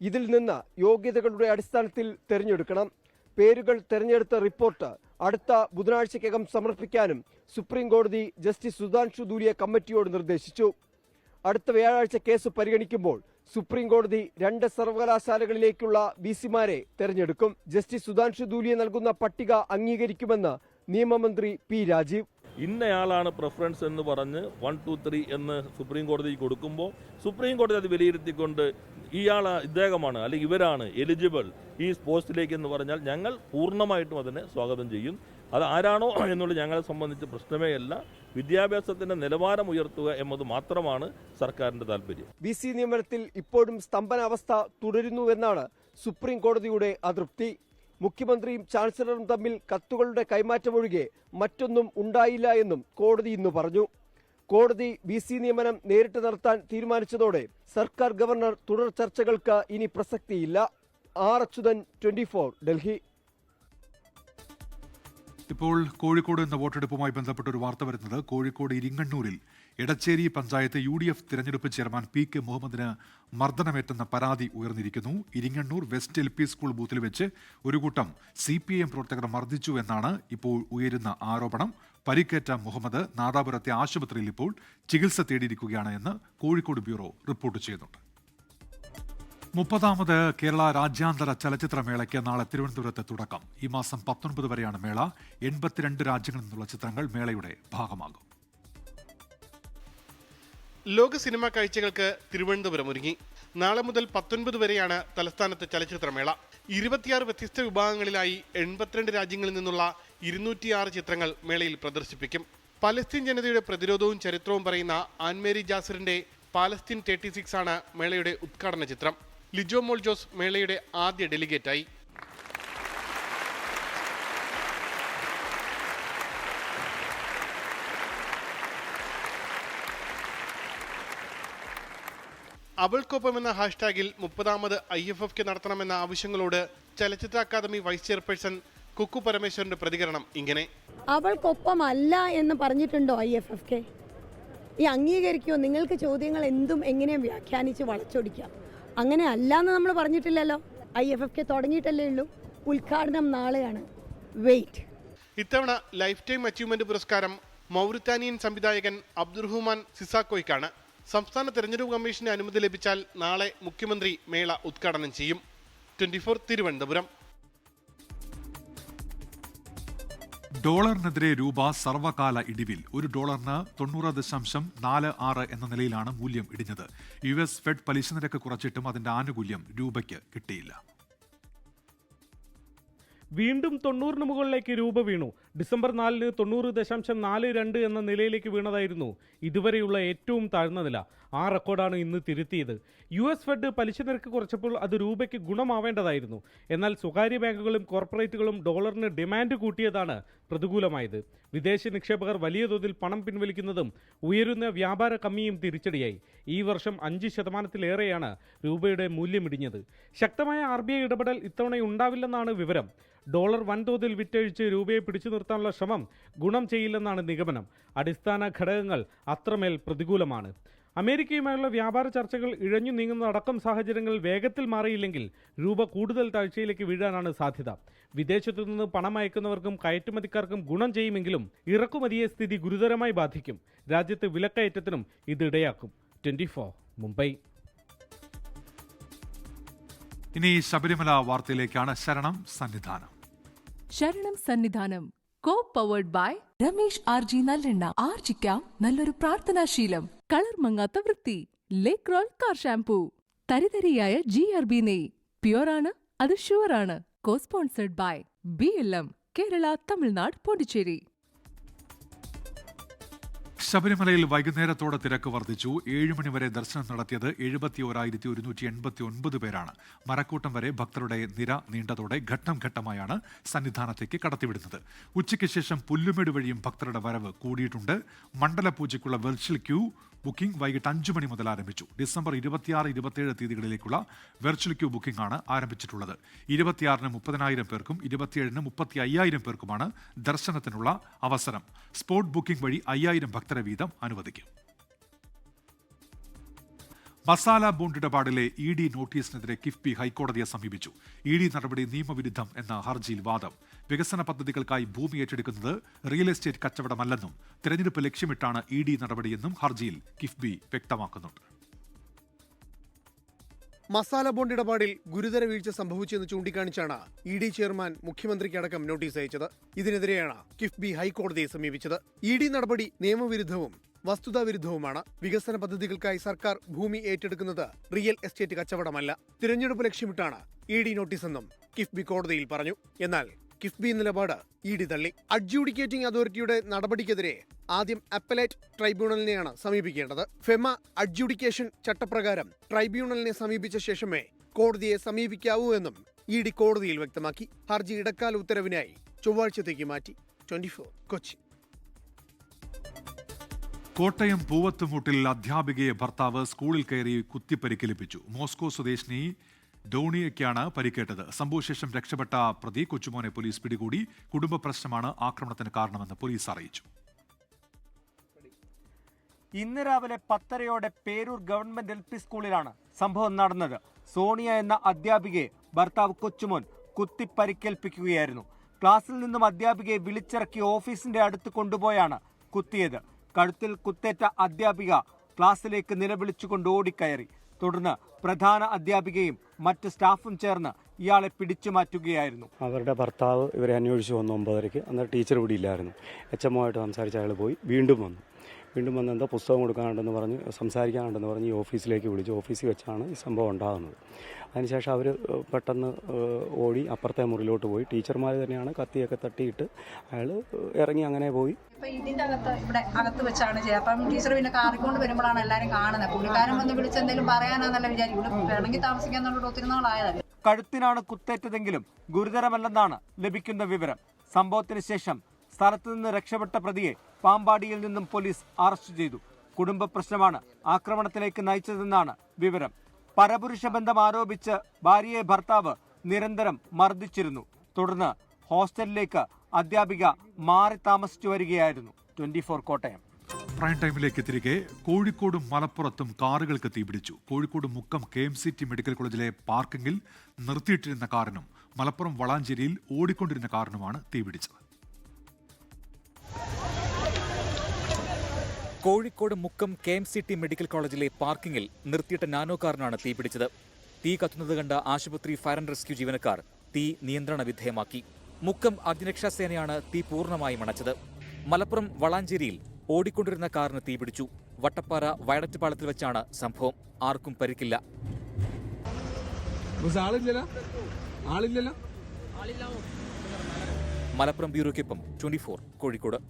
G: ഇതിൽ നിന്ന് യോഗ്യതകളുടെ അടിസ്ഥാനത്തിൽ തെരഞ്ഞെടുക്കണം. പേരുകൾ തെരഞ്ഞെടുത്ത റിപ്പോർട്ട് അടുത്ത ബുധനാഴ്ചയ്ക്കകം സമർപ്പിക്കാനും സുപ്രീം കോടതി ജസ്റ്റിസ് സുധാൻഷു ധൂലിയ കമ്മിറ്റിയോട് നിർദ്ദേശിച്ചു. അടുത്ത വ്യാഴാഴ്ച കേസ് പരിഗണിക്കുമ്പോൾ സുപ്രീം കോടതി 2 സർവകലാശാലകളിലേക്കുള്ള VCമാരെ തെരഞ്ഞെടുക്കും. ജസ്റ്റിസ് സുധാൻഷു ധൂലിയ നൽകുന്ന പട്ടിക അംഗീകരിക്കുമെന്ന് നിയമമന്ത്രി P. രാജീവ്.
H: ഇന്നയാളാണ് പ്രിഫറൻസ് എന്ന് പറഞ്ഞ് 1, 2, 3 എന്ന് സുപ്രീം കോടതിക്ക് കൊടുക്കുമ്പോൾ സുപ്രീം കോടതി അത് വിലയിരുത്തിക്കൊണ്ട് ഇദ്ദേഹമാണ് അല്ലെങ്കിൽ ഇവരാണ് എലിജിബിൾ ഈ പോസ്റ്റിലേക്ക് എന്ന് പറഞ്ഞാൽ ഞങ്ങൾ പൂർണ്ണമായിട്ടും അതിനെ സ്വാഗതം ചെയ്യും. അത് ആരാണോ എന്നുള്ളത് ഞങ്ങളെ സംബന്ധിച്ച് പ്രശ്നമേ അല്ല. വിദ്യാഭ്യാസത്തിന്റെ നിലവാരം ഉയർത്തുക എന്നത് മാത്രമാണ് സർക്കാരിന്റെ താല്പര്യം.
G: VC നിയമനത്തിൽ ഇപ്പോഴും സ്തംഭനാവസ്ഥ തുടരുന്നുവെന്നാണ് സുപ്രീം കോടതിയുടെ അതൃപ്തി. മുഖ്യമന്ത്രിയും ചാൻസലറും തമ്മിൽ കത്തുകളുടെ കൈമാറ്റമൊഴികെ മറ്റൊന്നും ഉണ്ടായില്ല എന്നും കോടതി ഇന്ന് പറഞ്ഞു. കോടതി VC നിയമനം നേരിട്ട് നടത്താൻ തീരുമാനിച്ചതോടെ സർക്കാർ ഗവർണർ തുടർ ചർച്ചകൾക്ക് ഇനി പ്രസക്തിയില്ല. R. അച്യുതൻ, 24, ഡൽഹി.
A: ഇപ്പോൾ കോഴിക്കോട് എന്ന വോട്ടെടുപ്പുമായി ബന്ധപ്പെട്ട ഒരു വാർത്ത വരുന്നത്. കോഴിക്കോട് ഇരിങ്ങണ്ണൂരിൽ എടച്ചേരി പഞ്ചായത്ത് UDF തിരഞ്ഞെടുപ്പ് ചെയർമാൻ PK മുഹമ്മദിന് മർദ്ദനമേറ്റെന്ന പരാതി ഉയർന്നിരിക്കുന്നു. ഇരിങ്ങണ്ണൂർ വെസ്റ്റ് LP സ്കൂൾ ബൂത്തിൽ വെച്ച് ഒരു കൂട്ടം CPIM പ്രവർത്തകർ മർദ്ദിച്ചു എന്നാണ് ഇപ്പോൾ ഉയരുന്ന ആരോപണം. പരിക്കേറ്റ മുഹമ്മദ് നാദാപുരത്തെ ആശുപത്രിയിൽ ഇപ്പോൾ ചികിത്സ തേടിയിരിക്കുകയാണ് എന്ന് കോഴിക്കോട് ബ്യൂറോ റിപ്പോർട്ട് ചെയ്യുന്നുണ്ട്. 30ാമത് കേരള രാജ്യാന്തര ചലച്ചിത്രമേളയ്ക്ക് നാളെ തിരുവനന്തപുരത്ത് തുടക്കം. ഈ മാസം 19 വരെയാണ് മേള. 82 രാജ്യങ്ങളിൽ നിന്നുള്ള ചിത്രങ്ങൾ മേളയുടെ ഭാഗമാകും.
X: ലോക സിനിമാ കാഴ്ചകൾക്ക് തിരുവനന്തപുരം ഒരുങ്ങി. നാളെ മുതൽ 19 വരെയാണ് തലസ്ഥാനത്ത് ചലച്ചിത്രമേള.
I: 26 വ്യത്യസ്ത വിഭാഗങ്ങളിലായി 82 രാജ്യങ്ങളിൽ നിന്നുള്ള 206 ചിത്രങ്ങൾ മേളയിൽ പ്രദർശിപ്പിക്കും. പലസ്തീൻ ജനതയുടെ പ്രതിരോധവും ചരിത്രവും പറയുന്ന ആൻമേരി ജാസിറിന്റെ പാലസ്തീൻ 36 ആണ് മേളയുടെ ഉദ്ഘാടന ചിത്രം. ലിജോ മോൾ ജോസ് മേളയുടെ ആദ്യ ഡെലിഗേറ്റായി. അവൾക്കൊപ്പം എന്ന ഹാഷ്ടാഗിൽ 30ാമത് IFFK നടത്തണമെന്ന ആവശ്യങ്ങളോട് ചലച്ചിത്ര അക്കാദമി വൈസ് ചെയർപേഴ്സൺ കുക്കു പരമേശ്വരന്റെ പ്രതികരണം ഇങ്ങനെ:
N: അവൾക്കൊപ്പമല്ല എന്ന് പറഞ്ഞിട്ടുണ്ടോ IFFK? ഈ അംഗീകരിക്കുമോ? നിങ്ങൾക്ക് ചോദ്യങ്ങൾ എന്തും എങ്ങനെയും വ്യാഖ്യാനിച്ച് വളച്ചൊടിക്കാം. അങ്ങനെ അല്ല എന്ന് നമ്മൾ പറഞ്ഞിട്ടില്ലല്ലോ. IFFK തുടങ്ങിയിട്ടല്ലേ ഉള്ളൂ. ഉദ്ഘാടനം നാളെയാണ്. വെയിറ്റ്.
I: ഇത്തവണ ലൈഫ് ടൈം അച്ചീവ്മെന്റ് പുരസ്കാരം മൗറിത്താനിയൻ സംവിധായകൻ അബ്ദുറഹ്മാൻ സിസാക്കോയ്ക്കാണ്. സംസ്ഥാന തെരഞ്ഞെടുപ്പ് കമ്മീഷന്റെ അനുമതി ലഭിച്ചാൽ നാളെ മുഖ്യമന്ത്രി മേള ഉദ്ഘാടനം ചെയ്യും. 24 തിരുവനന്തപുരം.
A: ഡോളറിനെതിരെ രൂപ സർവകാല ഇടിവിൽ. ഒരു ഡോളറിന് 90.46 എന്ന നിലയിലാണ് മൂല്യം ഇടിഞ്ഞത്. US ഫെഡ് പലിശ നിരക്ക് കുറച്ചിട്ടും അതിന്റെ ആനുകൂല്യം രൂപയ്ക്ക് കിട്ടിയില്ല.
K: വീണ്ടും 90 മുകളിലേക്ക് രൂപ വീണു. ഡിസംബർ 4-ന് 90.42 എന്ന നിലയിലേക്ക് വീണതായിരുന്നു ഇതുവരെയുള്ള ഏറ്റവും താഴ്ന്ന നില. ആ റെക്കോർഡാണ് ഇന്ന് തിരുത്തിയത്. US ഫെഡ് പലിശ നിരക്ക് കുറച്ചപ്പോൾ അത് രൂപയ്ക്ക് ഗുണമാവേണ്ടതായിരുന്നു. എന്നാൽ സ്വകാര്യ ബാങ്കുകളും കോർപ്പറേറ്റുകളും ഡോളറിന് ഡിമാൻഡ് കൂട്ടിയതാണ് പ്രതികൂലമായത്. വിദേശ നിക്ഷേപകർ വലിയ തോതിൽ പണം പിൻവലിക്കുന്നതും ഉയരുന്ന വ്യാപാര കമ്മിയും തിരിച്ചടിയായി. ഈ വർഷം 5%-ലേറെയാണ് രൂപയുടെ മൂല്യമിടിഞ്ഞത്. ശക്തമായ RBI ഇടപെടൽ ഇത്തവണ ഉണ്ടാവില്ലെന്നാണ് വിവരം. ഡോളർ വൻതോതിൽ വിറ്റഴിച്ച് രൂപയെ പിടിച്ചു നിർത്താനുള്ള ശ്രമം ഗുണം ചെയ്യില്ലെന്നാണ് നിഗമനം. അടിസ്ഥാന ഘടകങ്ങൾ അത്രമേൽ പ്രതികൂലമാണ്. അമേരിക്കയുമായുള്ള വ്യാപാര ചർച്ചകൾ ഇഴഞ്ഞു നീങ്ങുന്നതടക്കം സാഹചര്യങ്ങൾ വേഗത്തിൽ മാറിയില്ലെങ്കിൽ രൂപ കൂടുതൽ താഴ്ചയിലേക്ക് വീഴാനാണ് സാധ്യത. വിദേശത്തു നിന്ന് പണം അയക്കുന്നവർക്കും കയറ്റുമതിക്കാർക്കും ഗുണം ചെയ്യുമെങ്കിലും ഇറക്കുമതിയെ സ്ഥിതി ഗുരുതരമായി ബാധിക്കും. രാജ്യത്ത് വിലക്കയറ്റത്തിനും ഇത് ഇടയാക്കും. 24 മുംബൈ.
A: ഇനി ശബരിമല വാർത്തയിലേക്കാണ്. ശരണം സന്നിധാനം.
M: ശരണം സന്നിധാനം കോ-പവേർഡ് ബൈ രമേശ് RG നല്ലെണ്ണ. ആർജിക്കാം നല്ലൊരു പ്രാർത്ഥനാശീലം. കളർ മങ്ങാത്ത വൃത്തി. ലേക്ക് റോൾ കാർ ഷാംപൂ. തരിതരിയായ GRB നെയ്. പ്യുവറാണ്, അത് ഷുവറാണ്. കോ-സ്പോൺസർഡ് ബൈ BLM കേരള, തമിഴ്നാട്, പോണ്ടിച്ചേരി.
A: ശബരിമലയിൽ വൈകുന്നേരത്തോടെ തിരക്ക് വർദ്ധിച്ചു. 7 മണിവരെ ദർശനം നടത്തിയത് 71,189 പേരാണ്. മരക്കൂട്ടം വരെ ഭക്തരുടെ നിര നീണ്ടതോടെ ഘട്ടം ഘട്ടമായാണ് സന്നിധാനത്തേക്ക് കടത്തിവിടുന്നത്. ഉച്ചയ്ക്ക് ശേഷം പുല്ലുമേട് വഴിയും ഭക്തരുടെ വരവ് കൂടിയിട്ടുണ്ട്. മണ്ഡലപൂജയ്ക്കുള്ള വെർച്വൽ ക്യൂ ബുക്കിംഗ് വൈകിട്ട് 5 മണി മുതൽ ആരംഭിച്ചു. ഡിസംബർ 26, 27 തീയതികളിലേക്കുള്ള വെർച്വൽ ക്യൂ ബുക്കിംഗ് ആണ് ആരംഭിച്ചിട്ടുള്ളത്. 26-ന് 30,000 പേർക്കും 27-ന് 35,000 പേർക്കുമാണ് ദർശനത്തിനുള്ള അവസരം. സ്പോട്ട് ബുക്കിംഗ് വഴി 5,000 ഭക്തരെ വീതം അനുവദിക്കും. മസാല ബോണ്ട് ഇടപാടിലെ ED നോട്ടീസിനെതിരെ കിഫ്ബി ഹൈക്കോടതിയെ സമീപിച്ചു. ED നടപടി നിയമവിരുദ്ധം എന്ന ഹർജിയിൽ വാദം. വികസന പദ്ധതികൾക്കായി ഭൂമി ഏറ്റെടുക്കുന്നത് റിയൽ എസ്റ്റേറ്റ് കച്ചവടമല്ലെന്നും തെരഞ്ഞെടുപ്പ് ലക്ഷ്യമിട്ടാണ് ED നടപടിയെന്നും ഹർജിയിൽ കിഫ്ബി വ്യക്തമാക്കുന്നുണ്ട്.
X: മസാല ബോണ്ട് ഇടപാടിൽ ഗുരുതര വീഴ്ച സംഭവിച്ചെന്ന് ചൂണ്ടിക്കാണിച്ചാണ് ED ചെയർമാൻ മുഖ്യമന്ത്രിക്കടക്കം നോട്ടീസ് അയച്ചത്. ഇതിനെതിരെയാണ് കിഫ്ബി ഹൈക്കോടതിയെ സമീപിച്ചത്. ED നടപടി നിയമവിരുദ്ധവും വസ്തുതാവിരുദ്ധവുമാണ്. വികസന പദ്ധതികൾക്കായി സർക്കാർ ഭൂമി ഏറ്റെടുക്കുന്നത് റിയൽ എസ്റ്റേറ്റ് കച്ചവടമല്ല, തിരഞ്ഞെടുപ്പ് ലക്ഷ്യമിട്ടാണ് ED നോട്ടീസെന്നും കിഫ്ബി കോടതിയിൽ പറഞ്ഞു. എന്നാൽ കിഫ്ബി നിലപാട് ED തള്ളി. അഡ്ജൂഡിക്കേറ്റിംഗ് അതോറിറ്റിയുടെ നടപടിക്കെതിരെ ആദ്യം അപ്പലേറ്റ് ട്രൈബ്യൂണലിനെയാണ് സമീപിക്കേണ്ടത്. ഫെമ അഡ്ജൂഡിക്കേഷൻ ചട്ടപ്രകാരം ട്രൈബ്യൂണലിനെ സമീപിച്ച ശേഷമേ കോടതിയെ സമീപിക്കാവൂ എന്നും ED കോടതിയിൽ വ്യക്തമാക്കി. ഹർജി ഇടക്കാല ഉത്തരവിനായി ചൊവ്വാഴ്ചത്തേക്ക് മാറ്റി. 24 കൊച്ചി.
A: കോട്ടയം പൂവത്തുമൂട്ടിൽ അധ്യാപികയെ ഭർത്താവ് സ്കൂളിൽ കയറി കുത്തിപ്പരിക്കേൽപ്പിച്ചു. മോസ്കോ സ്വദേശിനി ഡോണിയയ്ക്കാണ് പരിക്കേറ്റത്. സംഭവശേഷം രക്ഷപ്പെട്ട പ്രതി കൊച്ചുമോനെ പോലീസ് പിടികൂടി. കുടുംബ പ്രശ്നമാണ് ആക്രമണത്തിന് കാരണമെന്ന് പോലീസ് അറിയിച്ചു.
Y: ഇന്ന് രാവിലെ 10:30 പേരൂർ ഗവൺമെന്റ് LP സ്കൂളിലാണ് സംഭവം നടന്നത്. സോണിയ എന്ന അധ്യാപികയെ ഭർത്താവ് കൊച്ചുമോൻ കുത്തിപ്പരിക്കേൽപ്പിക്കുകയായിരുന്നു. ക്ലാസ്സിൽ നിന്നും അധ്യാപികയെ വിളിച്ചിറക്കി ഓഫീസിന്റെ അടുത്ത് കൊണ്ടുപോയാണ് കുത്തിയത്. കഴുത്തിൽ കുത്തേറ്റ അധ്യാപിക ക്ലാസ്സിലേക്ക് നിലവിളിച്ചുകൊണ്ട് ഓടിക്കയറി. തുടർന്ന് പ്രധാന അധ്യാപികയും മറ്റ് സ്റ്റാഫും ചേർന്ന് ഇയാളെ പിടിച്ചു മാറ്റുകയായിരുന്നു.
Z: അവരുടെ ഭർത്താവ് ഇവരെ അന്വേഷിച്ച് വന്നു 9:30. അന്നേരം ടീച്ചർ ഇവിടെ ഇല്ലായിരുന്നു. HMO സംസാരിച്ച അയാൾ പോയി. വീണ്ടും വന്നു.
F: വീണ്ടും വന്ന് എന്തോ പുസ്തകം കൊടുക്കാനുണ്ടെന്ന് പറഞ്ഞ് സംസാരിക്കാനുണ്ടെന്ന് പറഞ്ഞ് ഈ ഓഫീസിലേക്ക് വിളിച്ചു. ഓഫീസിൽ വെച്ചാണ് ഈ സംഭവം ഉണ്ടാകുന്നത്. അതിനുശേഷം അവർ പെട്ടെന്ന് ഓടി അപ്പുറത്തെ മുറിയിലോട്ട് പോയി. ടീച്ചർമാർ തന്നെയാണ് കത്തിയൊക്കെ തട്ടിയിട്ട് അയാൾ ഇറങ്ങി അങ്ങനെ പോയി.
L: അപ്പം ഇതിൻ്റെ അകത്ത് ഇവിടെ അകത്ത് വെച്ചാണ് ചെയ്യുക. അപ്പം ടീച്ചർ പിന്നെ കാറിക്കൊണ്ട് വരുമ്പോഴാണ് എല്ലാവരും കാണുന്നത്. പുള്ളിക്കാരൻ വന്ന് വിളിച്ച് എന്തെങ്കിലും പറയാനാന്നല്ല വിചാരിക്കും. ഇവിടെ വേണമെങ്കിൽ താമസിക്കാൻ എന്നുള്ളത് ഒത്തിരി നാളായതല്ലേ.
Y: കഴുത്തിനാണ് കുത്തേറ്റതെങ്കിലും ഗുരുതരമല്ലെന്നാണ് ലഭിക്കുന്ന വിവരം. സംഭവത്തിന് ശേഷം സ്ഥലത്തു നിന്ന് രക്ഷപ്പെട്ട പ്രതിയെ പാമ്പാടിയിൽ നിന്നും പോലീസ് അറസ്റ്റ് ചെയ്തു. കുടുംബ പ്രശ്നമാണ് ആക്രമണത്തിലേക്ക് നയിച്ചതെന്നാണ് വിവരം. പരപുരുഷ ബന്ധം ആരോപിച്ച് ഭാര്യയെ ഭർത്താവ് നിരന്തരം മർദ്ദിച്ചിരുന്നു. തുടർന്ന് ഹോസ്റ്റലിലേക്ക് അധ്യാപിക മാറി താമസിച്ചു വരികയായിരുന്നു. 24 കോട്ടയം.
A: പ്രൈം ടൈമിലേക്ക് തിരികെ. കോഴിക്കോടും മലപ്പുറത്തും കാറുകൾക്ക് തീപിടിച്ചു. കോഴിക്കോട് മുക്കം KMCT മെഡിക്കൽ കോളേജിലെ പാർക്കിംഗിൽ നിർത്തിയിട്ടിരുന്ന കാറിനും മലപ്പുറം വളാഞ്ചേരിയിൽ ഓടിക്കൊണ്ടിരുന്ന കാറിനുമാണ് തീപിടിച്ചത്.
P: കോഴിക്കോട് മുക്കം KMCT മെഡിക്കൽ കോളേജിലെ പാർക്കിംഗിൽ നിർത്തിയിട്ട നാനോ കാറിനാണ് തീപിടിച്ചത്. തീ കത്തുന്നത് കണ്ട ആശുപത്രി ഫയർ ആൻഡ് റെസ്ക്യൂ ജീവനക്കാർ തീ നിയന്ത്രണ വിധേയമാക്കി. മുക്കം അഗ്നിരക്ഷാസേനയാണ് തീ പൂർണ്ണമായും അണച്ചത്. മലപ്പുറം വളാഞ്ചേരിയിൽ ഓടിക്കൊണ്ടിരുന്ന കാറിന് തീപിടിച്ചു. വട്ടപ്പാറ വയഡക്റ്റ് പാളത്തിൽ വെച്ചാണ് സംഭവം. ആർക്കും പരിക്കില്ല. മലപ്പുറം ബ്യൂറോയ്ക്കൊപ്പം 24 കോഴിക്കോട്.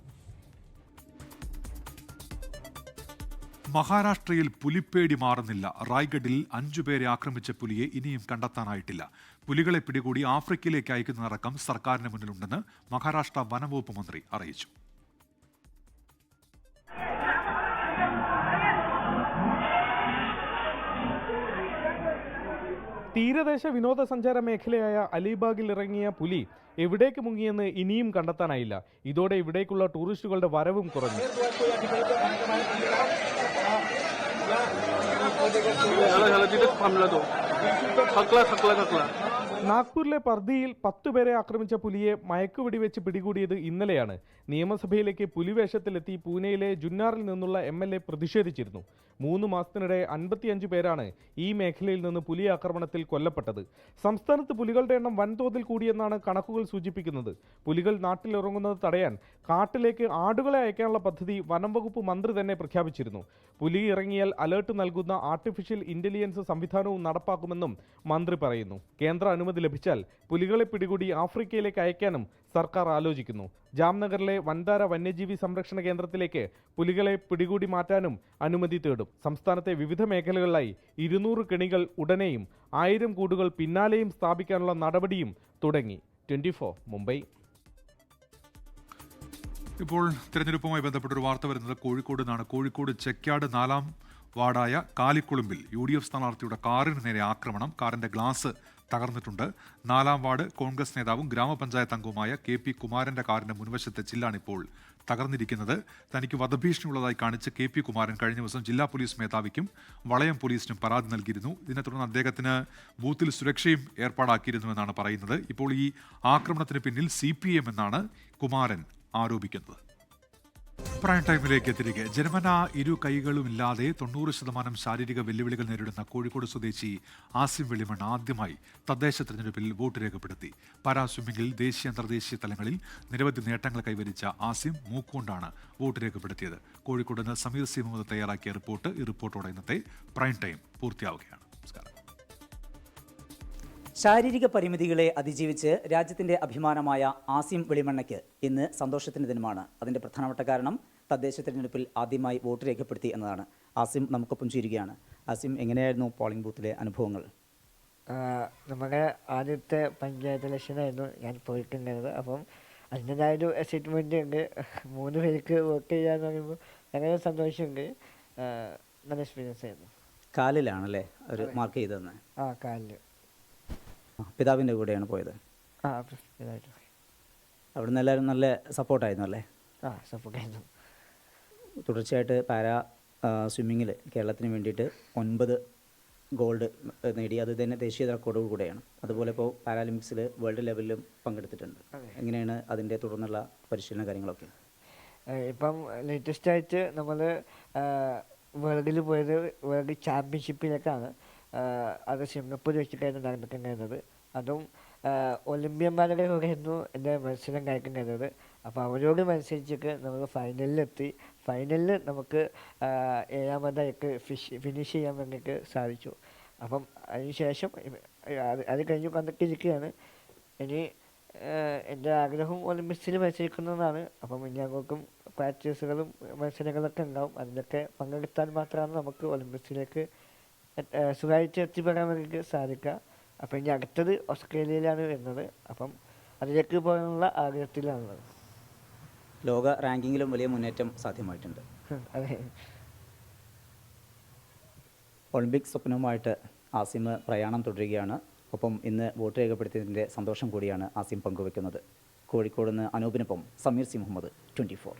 A: മഹാരാഷ്ട്രയിൽ പുലിപ്പേടി മാറുന്നില്ല. റായ്ഗഡിൽ 5 പേരെ ആക്രമിച്ച പുലിയെ ഇനിയും കണ്ടെത്താനായിട്ടില്ല. പുലികളെ പിടികൂടി ആഫ്രിക്കയിലേക്ക് അയക്കുന്നതടക്കം സർക്കാരിന് മുന്നിലുണ്ടെന്ന് മഹാരാഷ്ട്ര വനംവകുപ്പ് മന്ത്രി അറിയിച്ചു.
K: തീരദേശ വിനോദസഞ്ചാര മേഖലയായ അലിബാഗിൽ ഇറങ്ങിയ പുലി എവിടേക്ക് മുങ്ങിയെന്ന് ഇനിയും കണ്ടെത്താനായില്ല. ഇതോടെ ഇവിടേക്കുള്ള ടൂറിസ്റ്റുകളുടെ വരവും കുറഞ്ഞു. നാഗ്പൂരിലെ പർദിയിൽ 10 പേരെ ആക്രമിച്ച പുലിയെ മയക്കുവെടിവെച്ച് പിടികൂടിയത് ഇന്നലെയാണ്. നിയമസഭയിലേക്ക് പുലിവേഷത്തിലെത്തി പൂനെയിലെ ജുന്നാറിൽ നിന്നുള്ള MLA പ്രതിഷേധിച്ചിരുന്നു. 3 മാസത്തിനിടെ 55 പേരാണ് ഈ മേഖലയിൽ നിന്ന് പുലി ആക്രമണത്തിൽ കൊല്ലപ്പെട്ടത്. സംസ്ഥാനത്ത് പുലികളുടെ എണ്ണം വൻതോതിൽ കൂടിയെന്നാണ് കണക്കുകൾ സൂചിപ്പിക്കുന്നത്. പുലികൾ നാട്ടിലിറങ്ങുന്നത് തടയാൻ കാട്ടിലേക്ക് ആടുകളെ അയക്കാനുള്ള പദ്ധതി വനം വകുപ്പ് മന്ത്രി തന്നെ പ്രഖ്യാപിച്ചിരുന്നു. പുലി ഇറങ്ങിയാൽ അലേർട്ട് നൽകുന്ന ആർട്ടിഫിഷ്യൽ ഇന്റലിജൻസ് സംവിധാനവും നടപ്പാക്കുമെന്നും മന്ത്രി പറയുന്നു. കേന്ദ്ര അനുമതി ലഭിച്ചാൽ പുലികളെ പിടികൂടി ആഫ്രിക്കയിലേക്ക് അയക്കാനും സർക്കാർ ആലോചിക്കുന്നു. ജാംനഗറിലെ വൻതാര വന്യജീവി സംരക്ഷണ കേന്ദ്രത്തിലേക്ക് പുലികളെ പിടികൂടി മാറ്റാനും അനുമതി തേടും. സംസ്ഥാനത്തെ വിവിധ മേഖലകളിലായി 200 കെണികൾ ഉടനെയും 1000 കൂടുകൾ പിന്നാലെയും സ്ഥാപിക്കാനുള്ള നടപടിയും തുടങ്ങി. 24 മുംബൈ.
A: ഇപ്പോൾ തെരഞ്ഞെടുപ്പുമായി ബന്ധപ്പെട്ടൊരു വാർത്ത വരുന്നത് കോഴിക്കോട് നിന്നാണ്. കോഴിക്കോട് ചെക്യാട് 4-ാം വാർഡായ കാലിക്കുളുമ്പിൽ UDF സ്ഥാനാർത്ഥിയുടെ കാറിന് നേരെ ആക്രമണം. കാറിന്റെ ഗ്ലാസ് തകർന്നിട്ടുണ്ട്. 4-ാം വാർഡ് കോൺഗ്രസ് നേതാവും ഗ്രാമപഞ്ചായത്ത് അംഗവുമായ KP കുമാരന്റെ കാറിന്റെ മുൻവശത്തെ ചില്ലാണിപ്പോൾ തകർന്നിരിക്കുന്നത്. തനിക്ക് വധഭീഷണിയുള്ളതായി കാണിച്ച് KP കുമാരൻ കഴിഞ്ഞ ദിവസം ജില്ലാ പോലീസ് മേധാവിക്കും വളയം പോലീസിനും പരാതി നൽകിയിരുന്നു. ഇതിനെ തുടർന്ന് അദ്ദേഹത്തിന് ബൂത്തിൽ സുരക്ഷയും ഏർപ്പാടാക്കിയിരുന്നുവെന്നാണ് പറയുന്നത്. ഇപ്പോൾ ഈ ആക്രമണത്തിന് പിന്നിൽ CPM എന്നാണ് കുമാരൻ ആരോപിക്കുന്നത്. പ്രൈം ടൈമിലേക്ക് തിരികെ. ജന്മന ഇരു കൈകളുമില്ലാതെ 90% ശാരീരിക വെല്ലുവിളികൾ നേരിടുന്ന കോഴിക്കോട് സ്വദേശി ആസിം വെളിമൺ ആദ്യമായി തദ്ദേശ തെരഞ്ഞെടുപ്പിൽ വോട്ട് രേഖപ്പെടുത്തി. പാരാ സ്വിമ്മിംഗിൽ ദേശീയ അന്തർദേശീയ തലങ്ങളിൽ നിരവധി നേട്ടങ്ങൾ കൈവരിച്ച ആസിം മൂക്കുകൊണ്ടാണ് വോട്ട് രേഖപ്പെടുത്തിയത്. കോഴിക്കോട് നിന്ന് സമീർ സി മുഹമ്മദ് തയ്യാറാക്കിയ റിപ്പോർട്ട്. ഈ റിപ്പോർട്ടോടെ ഇന്നത്തെ പ്രൈം ടൈം പൂർത്തിയാവുകയാണ്. നമസ്കാരം.
R: ശാരീരിക പരിമിതികളെ അതിജീവിച്ച് രാജ്യത്തിന്റെ അഭിമാനമായ ആസിം വെളിമണ്ണയ്ക്ക് ഇന്ന് സന്തോഷത്തിന്റെ ദിനമാണ്. അതിന്റെ പ്രധാനപ്പെട്ട കാരണം തദ്ദേശ തെരഞ്ഞെടുപ്പിൽ ആദ്യമായി വോട്ട് രേഖപ്പെടുത്തി എന്നതാണ്. ആസിം നമുക്കൊപ്പം ചേരുകയാണ്. ആസിം, എങ്ങനെയായിരുന്നു പോളിംഗ് ബൂത്തിലെ അനുഭവങ്ങൾ?
S: നമ്മുടെ ആദ്യത്തെ പഞ്ചായത്ത് ഇലക്ഷനായിരുന്നു ഞാൻ പോയിട്ടുണ്ടായിരുന്നത്. അപ്പം അതിൻ്റെതായൊരു എക്സൈറ്റ്മെൻ്റ് ഉണ്ട്. 3 പേർക്ക് വോട്ട് ചെയ്യാന്ന് പറയുമ്പോൾ അങ്ങനെ സന്തോഷമുണ്ട്. നല്ല എക്സ്പീരിയൻസ് ആയിരുന്നു.
R: കാലിലാണല്ലേ അവർ മാർക്ക് ചെയ്തതെന്ന്?
S: കാലിൽ.
R: പിതാവിൻ്റെ കൂടെയാണ് പോയത്? അവിടുന്ന് എല്ലാവരും നല്ല സപ്പോർട്ടായിരുന്നു അല്ലേ?
S: സപ്പോർട്ടായിരുന്നു.
R: തുടർച്ചയായിട്ട് പാരാ സ്വിമ്മിങ്ങിൽ കേരളത്തിന് വേണ്ടിയിട്ട് 9 ഗോൾഡ് നേടി. അത് തന്നെ ദേശീയ റെക്കോർഡ് കൂടെയാണ്. അതുപോലെ ഇപ്പോൾ പാരാലിമ്പിക്സിൽ വേൾഡ് ലെവലിലും പങ്കെടുത്തിട്ടുണ്ട്. എങ്ങനെയാണ് അതിൻ്റെ തുടർന്നുള്ള പരിശീലന കാര്യങ്ങളൊക്കെ?
S: ഇപ്പം ലേറ്റസ്റ്റ് ആയിട്ട് നമ്മൾ വേൾഡിൽ പോയത് വേൾഡ് ചാമ്പ്യൻഷിപ്പിലേക്കാണ്. അത് സിംഗപ്പൂർ വെച്ചിട്ടായിരുന്നു നടന്നിട്ടുണ്ടായിരുന്നത്. അതും ഒളിമ്പ്യന്മാരുടെ കൂടെയായിരുന്നു എൻ്റെ മത്സരം കഴിക്കുന്നുണ്ടായിരുന്നത്. അപ്പോൾ അവരോട് മത്സരിച്ചിട്ട് നമ്മൾ ഫൈനലിലെത്തി. ഫൈനലിൽ നമുക്ക് ഏഴാമതായിട്ട് ഫിനിഷ് ചെയ്യാൻ വേണ്ടിയിട്ട് സാധിച്ചു. അപ്പം അതിനുശേഷം അത് കഴിഞ്ഞ് വന്നിട്ടിരിക്കുകയാണ്. ഇനി എൻ്റെ ആഗ്രഹം ഒളിമ്പിക്സിൽ മത്സരിക്കുന്നതാണ്. അപ്പം ഇനി ഞങ്ങൾക്കും പ്രാക്ടീസുകളും മത്സരങ്ങളൊക്കെ ഉണ്ടാവും. അതിലൊക്കെ പങ്കെടുത്താൽ മാത്രമാണ് നമുക്ക് ഒളിമ്പിക്സിലേക്ക് സുഖമായിട്ട് എത്തിപ്പെടാൻ വേണ്ടിയിട്ട് സാധിക്കുക. അപ്പം ഇനി അടുത്തത് ഓസ്ട്രേലിയയിലാണ് വരുന്നത്. അപ്പം അതിലേക്ക് പോകാനുള്ള ആഗ്രഹത്തിലാണുള്ളത്.
R: ലോക റാങ്കിങ്ങിലും വലിയ മുന്നേറ്റം സാധ്യമായിട്ടുണ്ട്.
S: അതെ.
R: ഒളിമ്പിക് സ്വപ്നവുമായിട്ട് ആസിം പ്രയാണം തുടരുകയാണ്. ഒപ്പം ഇന്ന് വോട്ട് രേഖപ്പെടുത്തിയതിൻ്റെ സന്തോഷം കൂടിയാണ് ആസിം പങ്കുവെക്കുന്നത്. കോഴിക്കോട് നിന്ന് അനൂപിനൊപ്പം സമീർ സി മുഹമ്മദ്, 24.